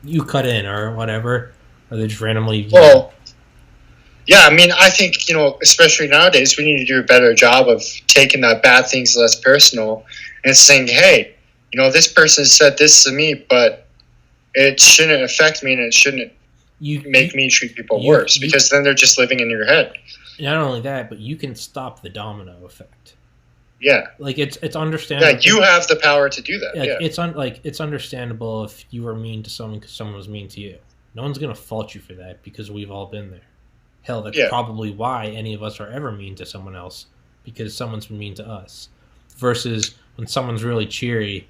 you cut in, or whatever. Or they just randomly... Yeah, I mean, I think, especially nowadays, we need to do a better job of taking that bad things less personal and saying, hey, this person said this to me, but it shouldn't affect me and it shouldn't make me treat people worse because then they're just living in your head. Not only that, but you can stop the domino effect. Yeah. It's understandable. Yeah, you have the power to do that. It's understandable if you were mean to someone because someone was mean to you. No one's going to fault you for that because we've all been there. Hell, that's probably why any of us are ever mean to someone else, because someone's been mean to us. Versus when someone's really cheery,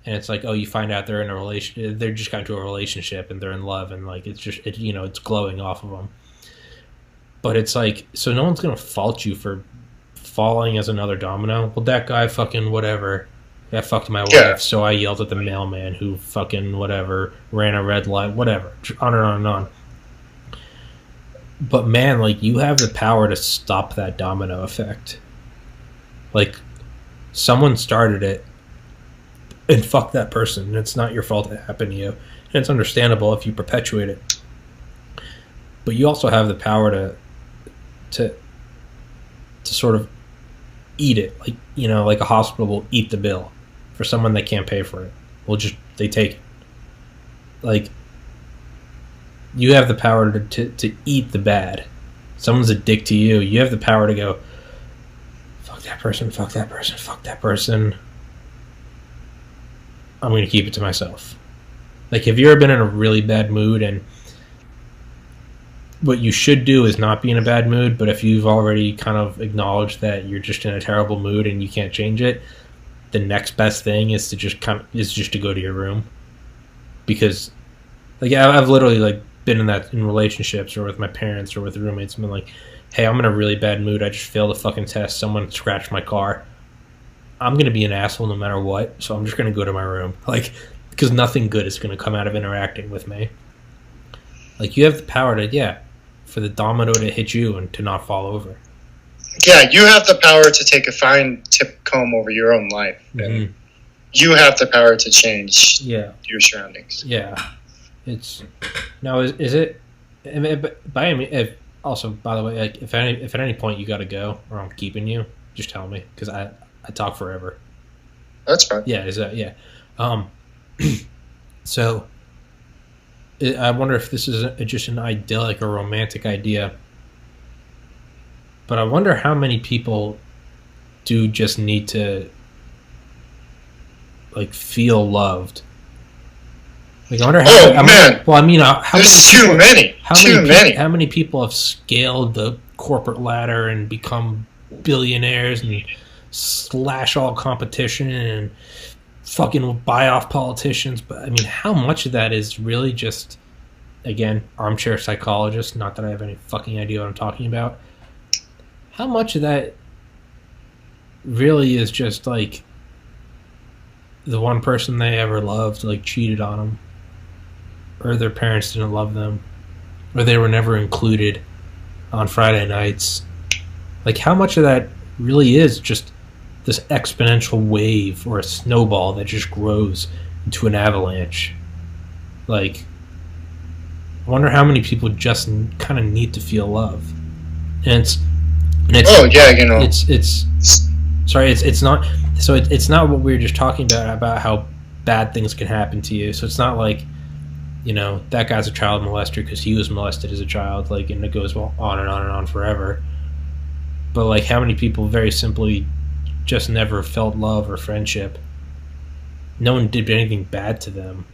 and it's like, oh, you find out they're in a relation, they just got into a relationship and they're in love, and it's just, it's glowing off of them. But it's like, so no one's gonna fault you for falling as another domino. Well, that guy fucking whatever, that fucked my wife, so I yelled at the mailman who fucking whatever ran a red light, whatever, on and on and on. But man, you have the power to stop that domino effect. Someone started it, and fuck that person. And it's not your fault it happened to you. And it's understandable if you perpetuate it. But you also have the power to sort of eat it. Like a hospital will eat the bill for someone that can't pay for it. They take it. You have the power to eat the bad. Someone's a dick to you. You have the power to go, fuck that person, fuck that person, fuck that person. I'm going to keep it to myself. Have you ever been in a really bad mood and what you should do is not be in a bad mood, but if you've already kind of acknowledged that you're just in a terrible mood and you can't change it, the next best thing is to just to go to your room. Because Like I've literally like been in relationships or with my parents or with roommates and been like, hey, I'm in a really bad mood. I just failed a fucking test. Someone scratched my car. I'm going to be an asshole no matter what. So I'm just going to go to my room. Like, because nothing good is going to come out of interacting with me. Like, you have the power to, for the domino to hit you and to not fall over. Yeah, you have the power to take a fine tip comb over your own life. Mm-hmm. You have the power to change your surroundings. Yeah. It's now is it also, by the way, like if at any point you got to go or I'm keeping you, just tell me because I talk forever. That's fine. Yeah, is that so I wonder if this is just an idyllic or romantic idea, but I wonder how many people do just need to like feel loved. Like I wonder how. There's too many. How many people have scaled the corporate ladder and become billionaires and slash all competition and fucking buy off politicians? But I mean, how much of that is really just, again, armchair psychologist? Not that I have any fucking idea what I'm talking about. How much of that really is just like the one person they ever loved like cheated on them, or their parents didn't love them, or they were never included on Friday nights? Like, how much of that really is just this exponential wave or a snowball that just grows into an avalanche? Like, I wonder how many people just kind of need to feel love. And it's not what we were just talking about how bad things can happen to you. So it's not like, that guy's a child molester because he was molested as a child, like, and it goes on and on and on forever. But like, how many people very simply just never felt love or friendship? No one did anything bad to them,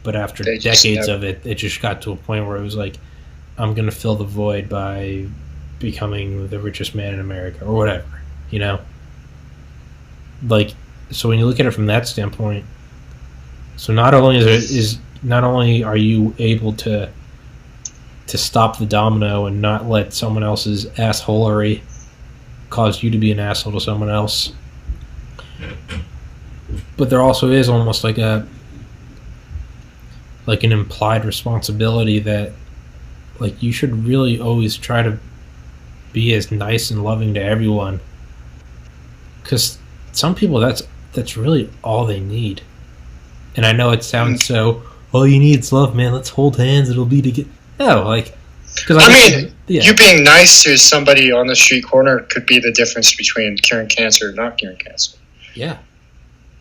but after decades of it, it just got to a point where it was like, I'm gonna fill the void by becoming the richest man in America or whatever, Like, so when you look at it from that standpoint, so not only are you able to stop the domino and not let someone else's assholery cause you to be an asshole to someone else, but there also is almost like an implied responsibility that like you should really always try to be as nice and loving to everyone, because some people that's really all they need. And I know it sounds so, all you need is love, man, let's hold hands, it'll be together. No, like, because you being nice to somebody on the street corner could be the difference between curing cancer or not curing cancer. Yeah.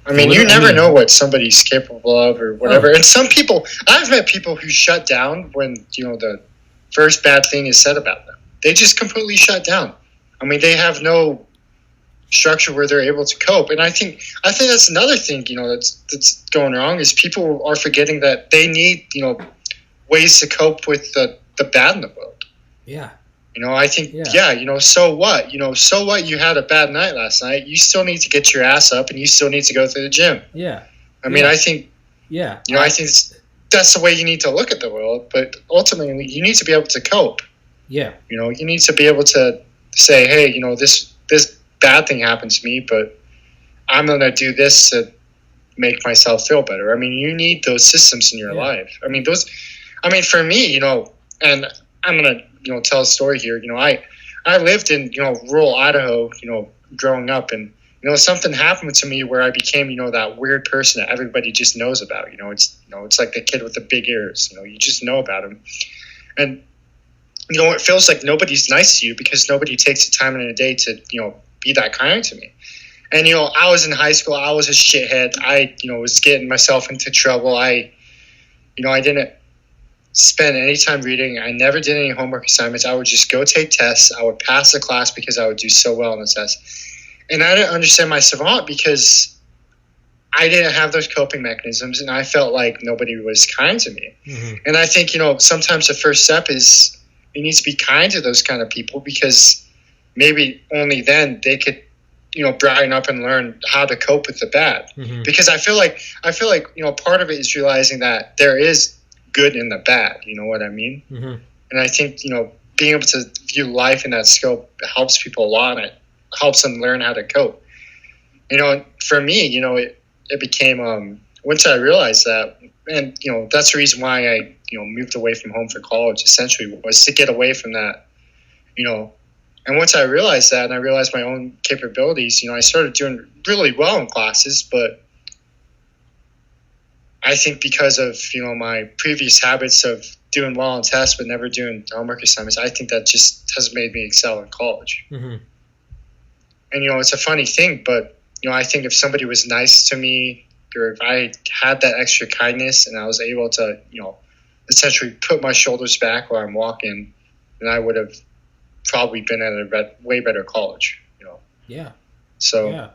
I mean, you never know what somebody's capable of or whatever. And some people, I've met people who shut down when, the first bad thing is said about them. They just completely shut down. I mean, they have no structure where they're able to cope. And I think that's another thing, that's going wrong, is people are forgetting that they need, ways to cope with the bad in the world. Yeah. I think, so what? So what? You had a bad night last night. You still need to get your ass up and you still need to go to the gym. Yeah. I mean, I think, I think that's the way you need to look at the world. But ultimately, you need to be able to cope. Yeah. You need to be able to say, hey, this bad thing happened to me, but I'm going to do this to make myself feel better. I mean, you need those systems in your life. I mean, for me, and I'm going to, tell a story here. I lived in, rural Idaho, growing up, and, something happened to me where I became, that weird person that everybody just knows about. It's like the kid with the big ears. You just know about him. And, it feels like nobody's nice to you because nobody takes the time in a day to, be that kind to me. And, I was in high school. I was a shithead. I, was getting myself into trouble. I didn't spend any time reading. I never did any homework assignments. I would just go take tests. I would pass the class because I would do so well on the test. And I didn't understand my savant because I didn't have those coping mechanisms, and I felt like nobody was kind to me. Mm-hmm. And I think, sometimes the first step is you need to be kind to those kind of people, because maybe only then they could, brighten up and learn how to cope with the bad. Mm-hmm. Because I feel like, part of it is realizing that there is good and the bad. You know what I mean? Mm-hmm. And I think, being able to view life in that scope helps people a lot. And it helps them learn how to cope. For me, it became, once I realized that, and, that's the reason why I, moved away from home for college, essentially, was to get away from that, And once I realized that, and I realized my own capabilities, I started doing really well in classes. But I think because of, my previous habits of doing well on tests but never doing homework assignments, I think that just has made me excel in college. Mm-hmm. And, it's a funny thing, but, I think if somebody was nice to me, or if I had that extra kindness and I was able to, essentially put my shoulders back while I'm walking, then I would have probably been at a way better college, Yeah. So, yeah.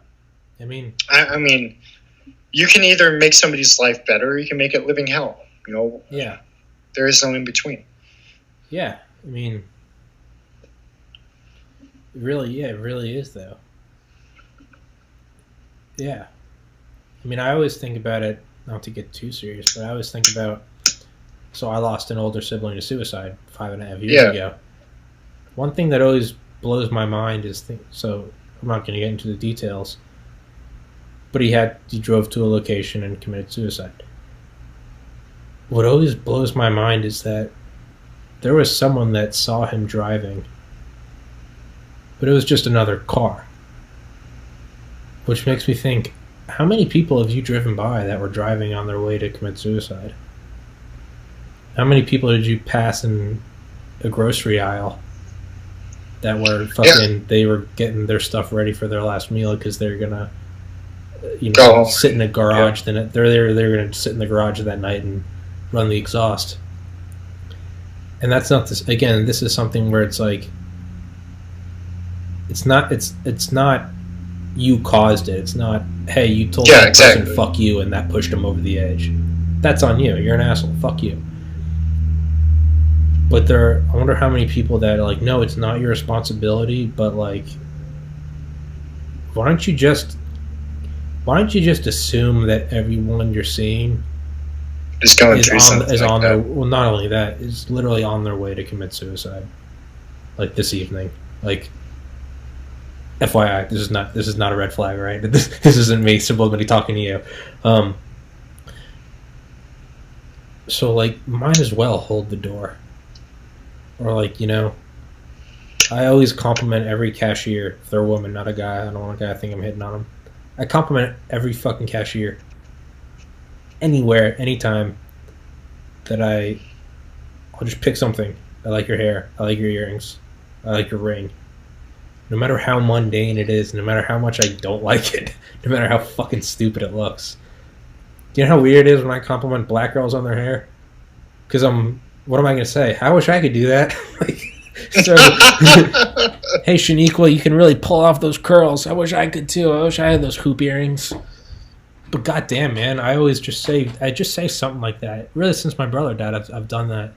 I mean, you can either make somebody's life better or you can make it living hell, Yeah. There is no in between. Yeah. I mean, it really is, though. Yeah. I mean, I always think about it, not to get too serious, but I always think about, so I lost an older sibling to suicide 5.5 years ago. One thing that always blows my mind is, so I'm not going to get into the details, but he drove to a location and committed suicide. What always blows my mind is that there was someone that saw him driving, but it was just another car. Which makes me think, how many people have you driven by that were driving on their way to commit suicide? How many people did you pass in a grocery aisle that were fucking, they were getting their stuff ready for their last meal because they're gonna, sit in a garage. Yeah. Then they're gonna sit in the garage that night and run the exhaust. And that's not this. Again, this is something where it's like, it's not you caused it. It's not, hey, you told that person fuck you and that pushed him over the edge. That's on you. You're an asshole. Fuck you. But I wonder how many people that are like, no, it's not your responsibility, but like, why don't you just assume that everyone you're seeing is going through something is like on that. their, well, not only that, is literally on their way to commit suicide, like this evening. Like, FYI, this is not a red flag, right? This isn't me subliminally talking to you. So like, might as well hold the door. Or like, I always compliment every cashier. If they're a woman, not a guy. I don't want a guy to think I'm hitting on them. I compliment every fucking cashier. Anywhere, anytime that I'll just pick something. I like your hair. I like your earrings. I like your ring. No matter how mundane it is, no matter how much I don't like it, no matter how fucking stupid it looks. Do you know how weird it is when I compliment black girls on their hair? Because what am I going to say? I wish I could do that. So, hey, Shaniqua, you can really pull off those curls. I wish I could too. I wish I had those hoop earrings. But goddamn, man, I just say something like that. Really, since my brother died, I've done that.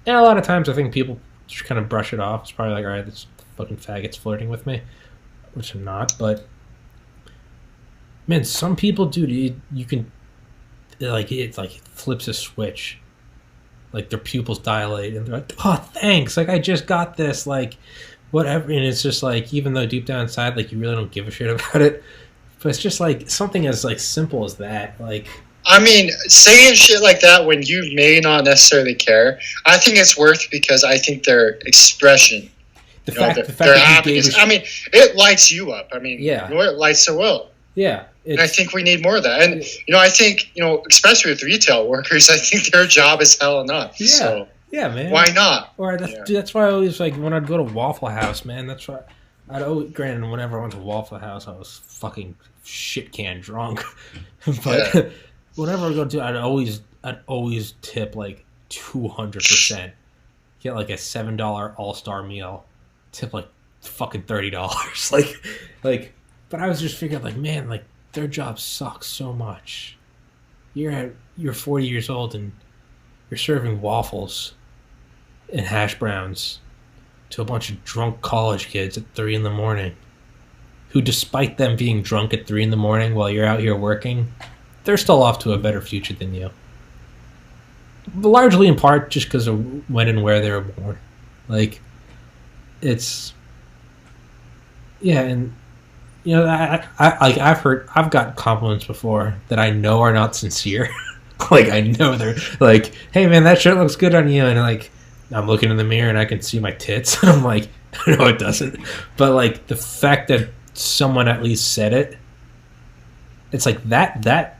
And a lot of times I think people just kind of brush it off. It's probably like, all right, this fucking faggot's flirting with me, which I'm not. But man, some people, dude, you can it's like it flips a switch. Like their pupils dilate and they're like, oh, thanks. Like I just got this, like whatever. And it's just like, even though deep down inside, like you really don't give a shit about it. But it's just like something as like simple as that. Like, I mean, saying shit like that when you may not necessarily care, I think it's worth because I think their expression, the fact their happiness. I mean, it lights you up. I mean, yeah, it lights the world. Yeah. And I think we need more of that. And, I think, especially with retail workers, I think their job is hell enough. Yeah. So yeah, man. Why not? Or that's why I always, like, when I'd go to Waffle House, man, that's why granted, whenever I went to Waffle House, I was fucking shit can drunk. But whenever I go to, I'd always tip, like, 200%. Get, like, a $7 all-star meal. Tip, like, fucking $30. Like, but I was just figuring, like, man, like, their job sucks so much. You're 40 years old and you're serving waffles and hash browns to a bunch of drunk college kids at 3 a.m, who, despite them being drunk at 3 a.m. while you're out here working, they're still off to a better future than you. largely in part just because of when and where they were born. Like, it's and I've got compliments before that I know are not sincere. Like, I know they're like, "Hey man, that shirt looks good on you," and like I'm looking in the mirror and I can see my tits, and I'm like, "No, it doesn't." But like the fact that someone at least said it, it's like that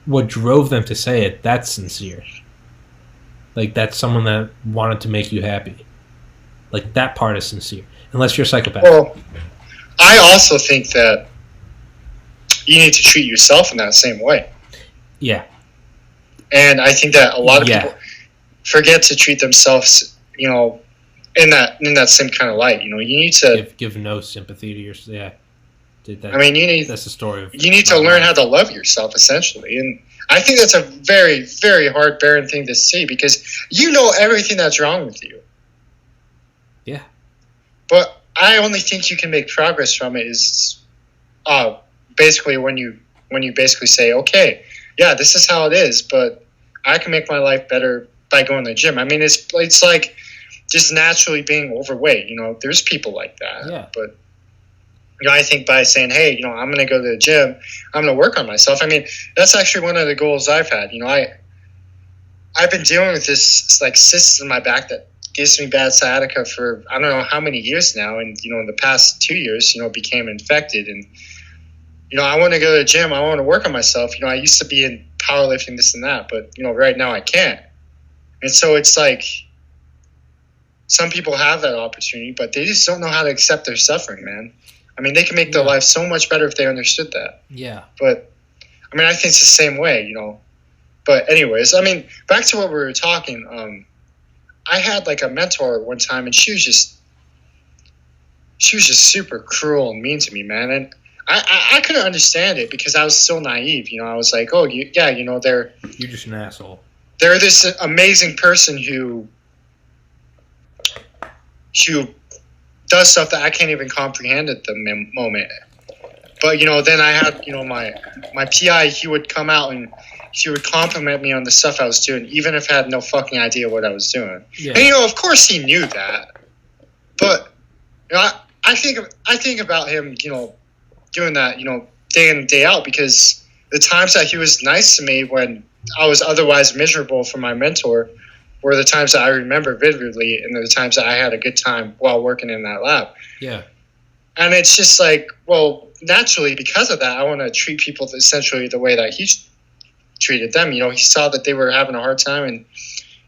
what drove them to say it, that's sincere. Like, that's someone that wanted to make you happy. Like, that part is sincere. Unless you're a psychopath. Well, I also think that you need to treat yourself in that same way. Yeah. And I think that a lot of people forget to treat themselves, in that same kind of light. You need to give no sympathy to yourself. Yeah. That's the story of. You need to learn how to love yourself, essentially, and I think that's a very, very hard, barren thing to see because you know everything that's wrong with you. Yeah. But I only think you can make progress from it is, basically when you basically say, okay, yeah, this is how it is, but I can make my life better by going to the gym. I mean, it's like just naturally being overweight. There's people like that. Yeah. But I think by saying, hey, I'm going to go to the gym, I'm going to work on myself. I mean, that's actually one of the goals I've had. I've been dealing with this like cyst in my back that gives me bad sciatica for I don't know how many years now, and in the past 2 years, it became infected, and I want to go to the gym, I want to work on myself. I used to be in powerlifting, this and that, but right now I can't, and so it's like some people have that opportunity, but they just don't know how to accept their suffering, man. I mean, they can make their life so much better if they understood that. Yeah. But I mean, I think it's the same way, But anyways, I mean, back to what we were talking. I had like a mentor at one time, and she was just super cruel and mean to me, man. And I couldn't understand it because I was so naive. I was like, oh, they're you're just an asshole. They're this amazing person who does stuff that I can't even comprehend at the moment. But then I had my PI. He would come out and he would compliment me on the stuff I was doing, even if I had no fucking idea what I was doing. Yeah. And of course he knew that. But I think about him, doing that, day in and day out, because the times that he was nice to me when I was otherwise miserable for my mentor were the times that I remember vividly, and the times that I had a good time while working in that lab. Yeah. And it's just like, well, naturally, because of that, I want to treat people essentially the way that he treated them. He saw that they were having a hard time, and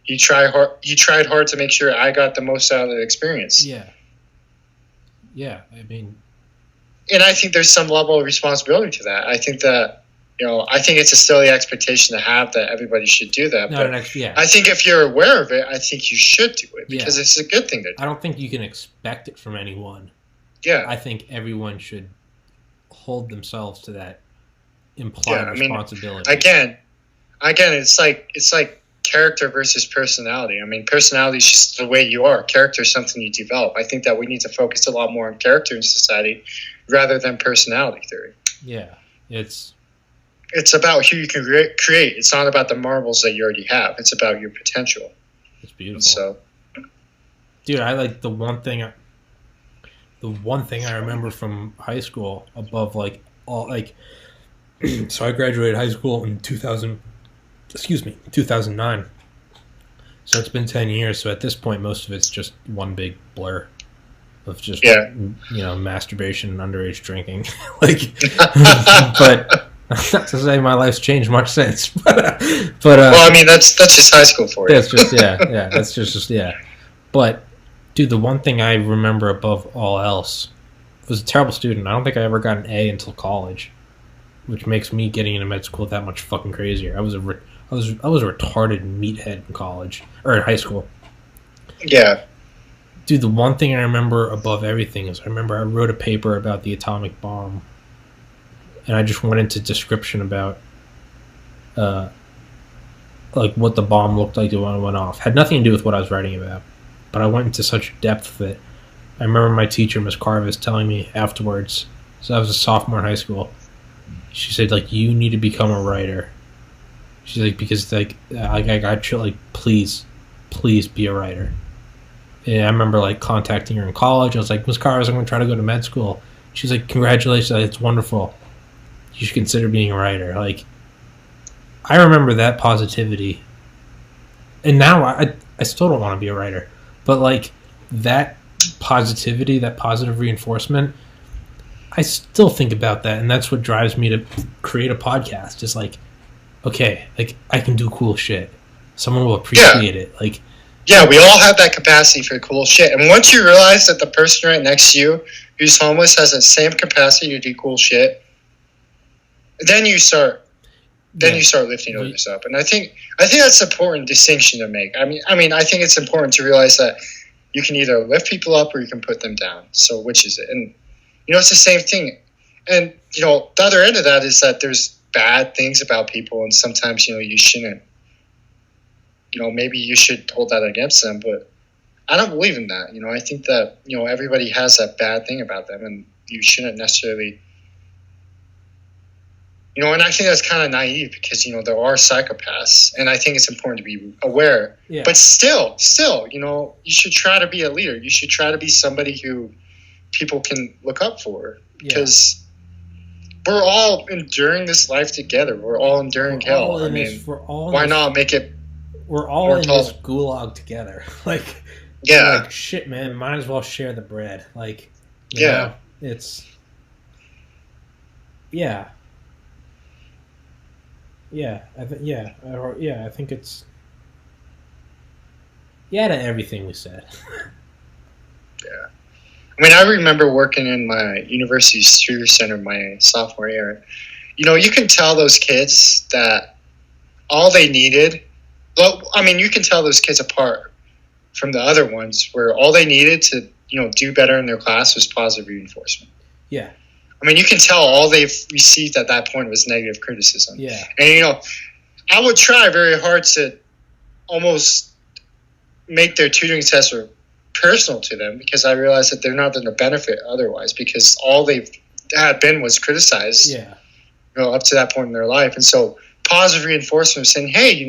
he tried hard to make sure I got the most out of the experience. Yeah. Yeah, I mean... And I think there's some level of responsibility to that. I think that, I think it's a silly expectation to have that everybody should do that. No, but I think if you're aware of it, I think you should do it because it's a good thing to do. I don't think you can expect it from anyone. Yeah. I think everyone should hold themselves to that implied responsibility. Again, it's like character versus personality. I mean, personality is just the way you are. Character is something you develop. I think that we need to focus a lot more on character in society rather than personality theory. Yeah, it's about who you can create. It's not about the marbles that you already have. It's about your potential. It's beautiful. And so, dude, I like the one thing I remember from high school above like all like. So I graduated high school in 2009. So it's been 10 years. So at this point, most of it's just one big blur of just masturbation and underage drinking. But. Not to say my life's changed much since, but well, I mean that's just high school for you. That's just that's just. But dude, the one thing I remember above all else was a terrible student. I don't think I ever got an A until college, which makes me getting into med school that much fucking crazier. I was a retarded meathead in college or in high school. Yeah, dude, the one thing I remember above everything is I wrote a paper about the atomic bomb. And I just went into description about, what the bomb looked like when it went off. Had nothing to do with what I was writing about, but I went into such depth that I remember my teacher, Miss Carvis, telling me afterwards. So I was a sophomore in high school. She said, you need to become a writer. She's like, because like I got you, like, please be a writer. And I remember like contacting her in college. I was like, Miss Carves, I'm going to try to go to med school. She's like, congratulations, it's wonderful. You should consider being a writer. Like, I remember that positivity. And now I still don't want to be a writer. But like that positivity, that positive reinforcement, I still think about that. And that's what drives me to create a podcast. Just like, okay, like I can do cool shit. Someone will appreciate it. Like, yeah, we all have that capacity for cool shit. And once you realize that the person right next to you who's homeless has the same capacity to do cool shit, then you start lifting others up. And I think that's an important distinction to make. I mean I think it's important to realize that you can either lift people up or you can put them down. So which is it? And it's the same thing. And the other end of that is that there's bad things about people, and sometimes you shouldn't. Maybe you should hold that against them, but I don't believe in that. I think that, everybody has that bad thing about them, and you shouldn't necessarily, and I think that's kind of naive because, there are psychopaths, and I think it's important to be aware. Yeah. But still, you should try to be a leader. You should try to be somebody who people can look up for, because we're all enduring this life together. We're all enduring hell. Why not make it? We're all in this gulag together. Like, like, shit, man, might as well share the bread. Like, you know, it's, I think it's, to everything we said. Yeah. I mean, I remember working in my university student center my sophomore year. You can tell those kids that all they needed. Well, I mean, you can tell those kids apart from the other ones where all they needed to, do better in their class was positive reinforcement. Yeah. I mean, you can tell all they've received at that point was negative criticism. Yeah. And, I would try very hard to almost make their tutoring tests personal to them, because I realized that they're not going to benefit otherwise, because all they've had been was criticized, up to that point in their life. And so positive reinforcement, saying, hey,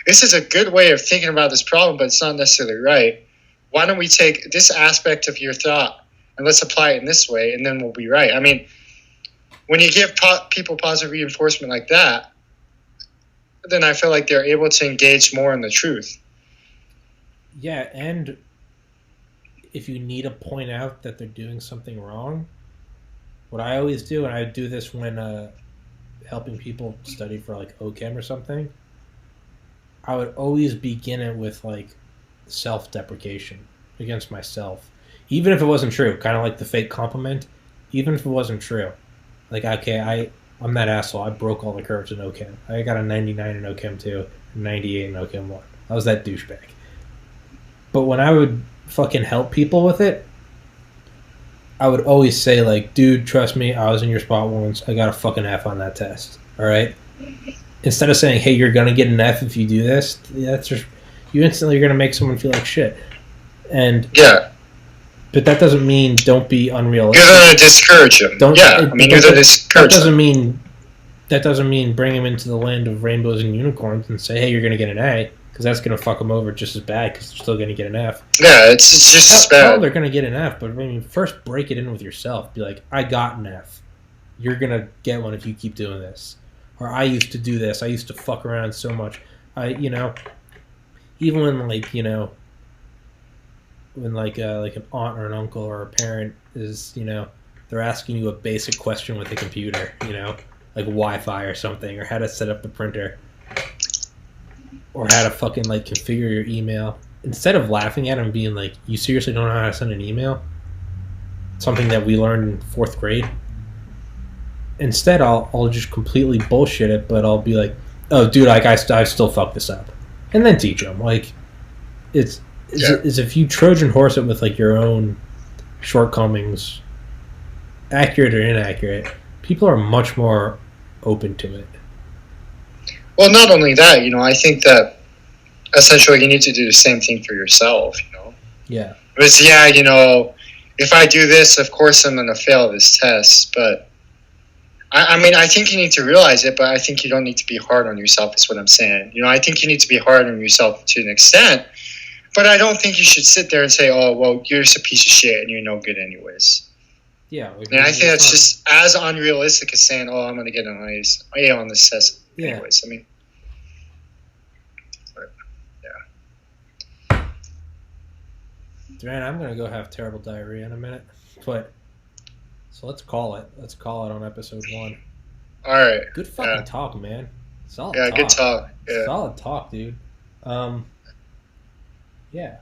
this is a good way of thinking about this problem, but it's not necessarily right. Why don't we take this aspect of your thought and let's apply it in this way, and then we'll be right. I mean, when you give people positive reinforcement like that, then I feel like they're able to engage more in the truth. Yeah, and if you need to point out that they're doing something wrong, what I always do, and I do this when helping people study for like OChem or something, I would always begin it with like self-deprecation against myself, even if it wasn't true, kind of like the fake compliment. Even if it wasn't true, like, okay, I'm that asshole, I broke all the curves in OChem, I got a 99 in OChem 2, 98 in OChem 1, I was that douchebag. But when I would fucking help people with it, I would always say, like, dude, trust me, I was in your spot once. I got a fucking F on that test. All right? Instead of saying, hey, you're going to get an F if you do this, that's just, you instantly are going to make someone feel like shit. And but that doesn't mean don't be unrealistic. You're going to discourage them. That doesn't mean bring them into the land of rainbows and unicorns and say, hey, you're going to get an A, because that's going to fuck them over just as bad, because they're still going to get an F. Yeah, it's just as bad. They're going to get an F, but I mean, first break it in with yourself. Be like, I got an F. You're going to get one if you keep doing this. Or I used to do this. I used to fuck around so much. Even when, like, when like an aunt or an uncle or a parent is, they're asking you a basic question with a computer, like Wi-Fi or something, or how to set up the printer, or how to fucking like configure your email. Instead of laughing at them and being like, you seriously don't know how to send an email? Something that we learned in 4th grade. Instead, I'll just completely bullshit it, but I'll be like, oh, dude, like I still fuck this up, and then teach them. Like, it's if you Trojan horse it with like your own shortcomings, accurate or inaccurate, people are much more open to it. Well, not only that, I think that essentially you need to do the same thing for yourself, Yeah. Because, if I do this, of course I'm going to fail this test. But I mean, I think you need to realize it, but I think you don't need to be hard on yourself, is what I'm saying. I think you need to be hard on yourself to an extent, but I don't think you should sit there and say, oh, well, you're just a piece of shit and you're no good anyways. Yeah. And I think that's just as unrealistic as saying, oh, I'm going to get an A on this test anyways. I mean, yeah. Man, I'm going to go have terrible diarrhea in a minute, but... So let's call it. Let's call it on episode 1. All right. Good fucking talk, man. Solid talk. Good talk. Yeah. Solid talk, dude. Yeah. Yeah.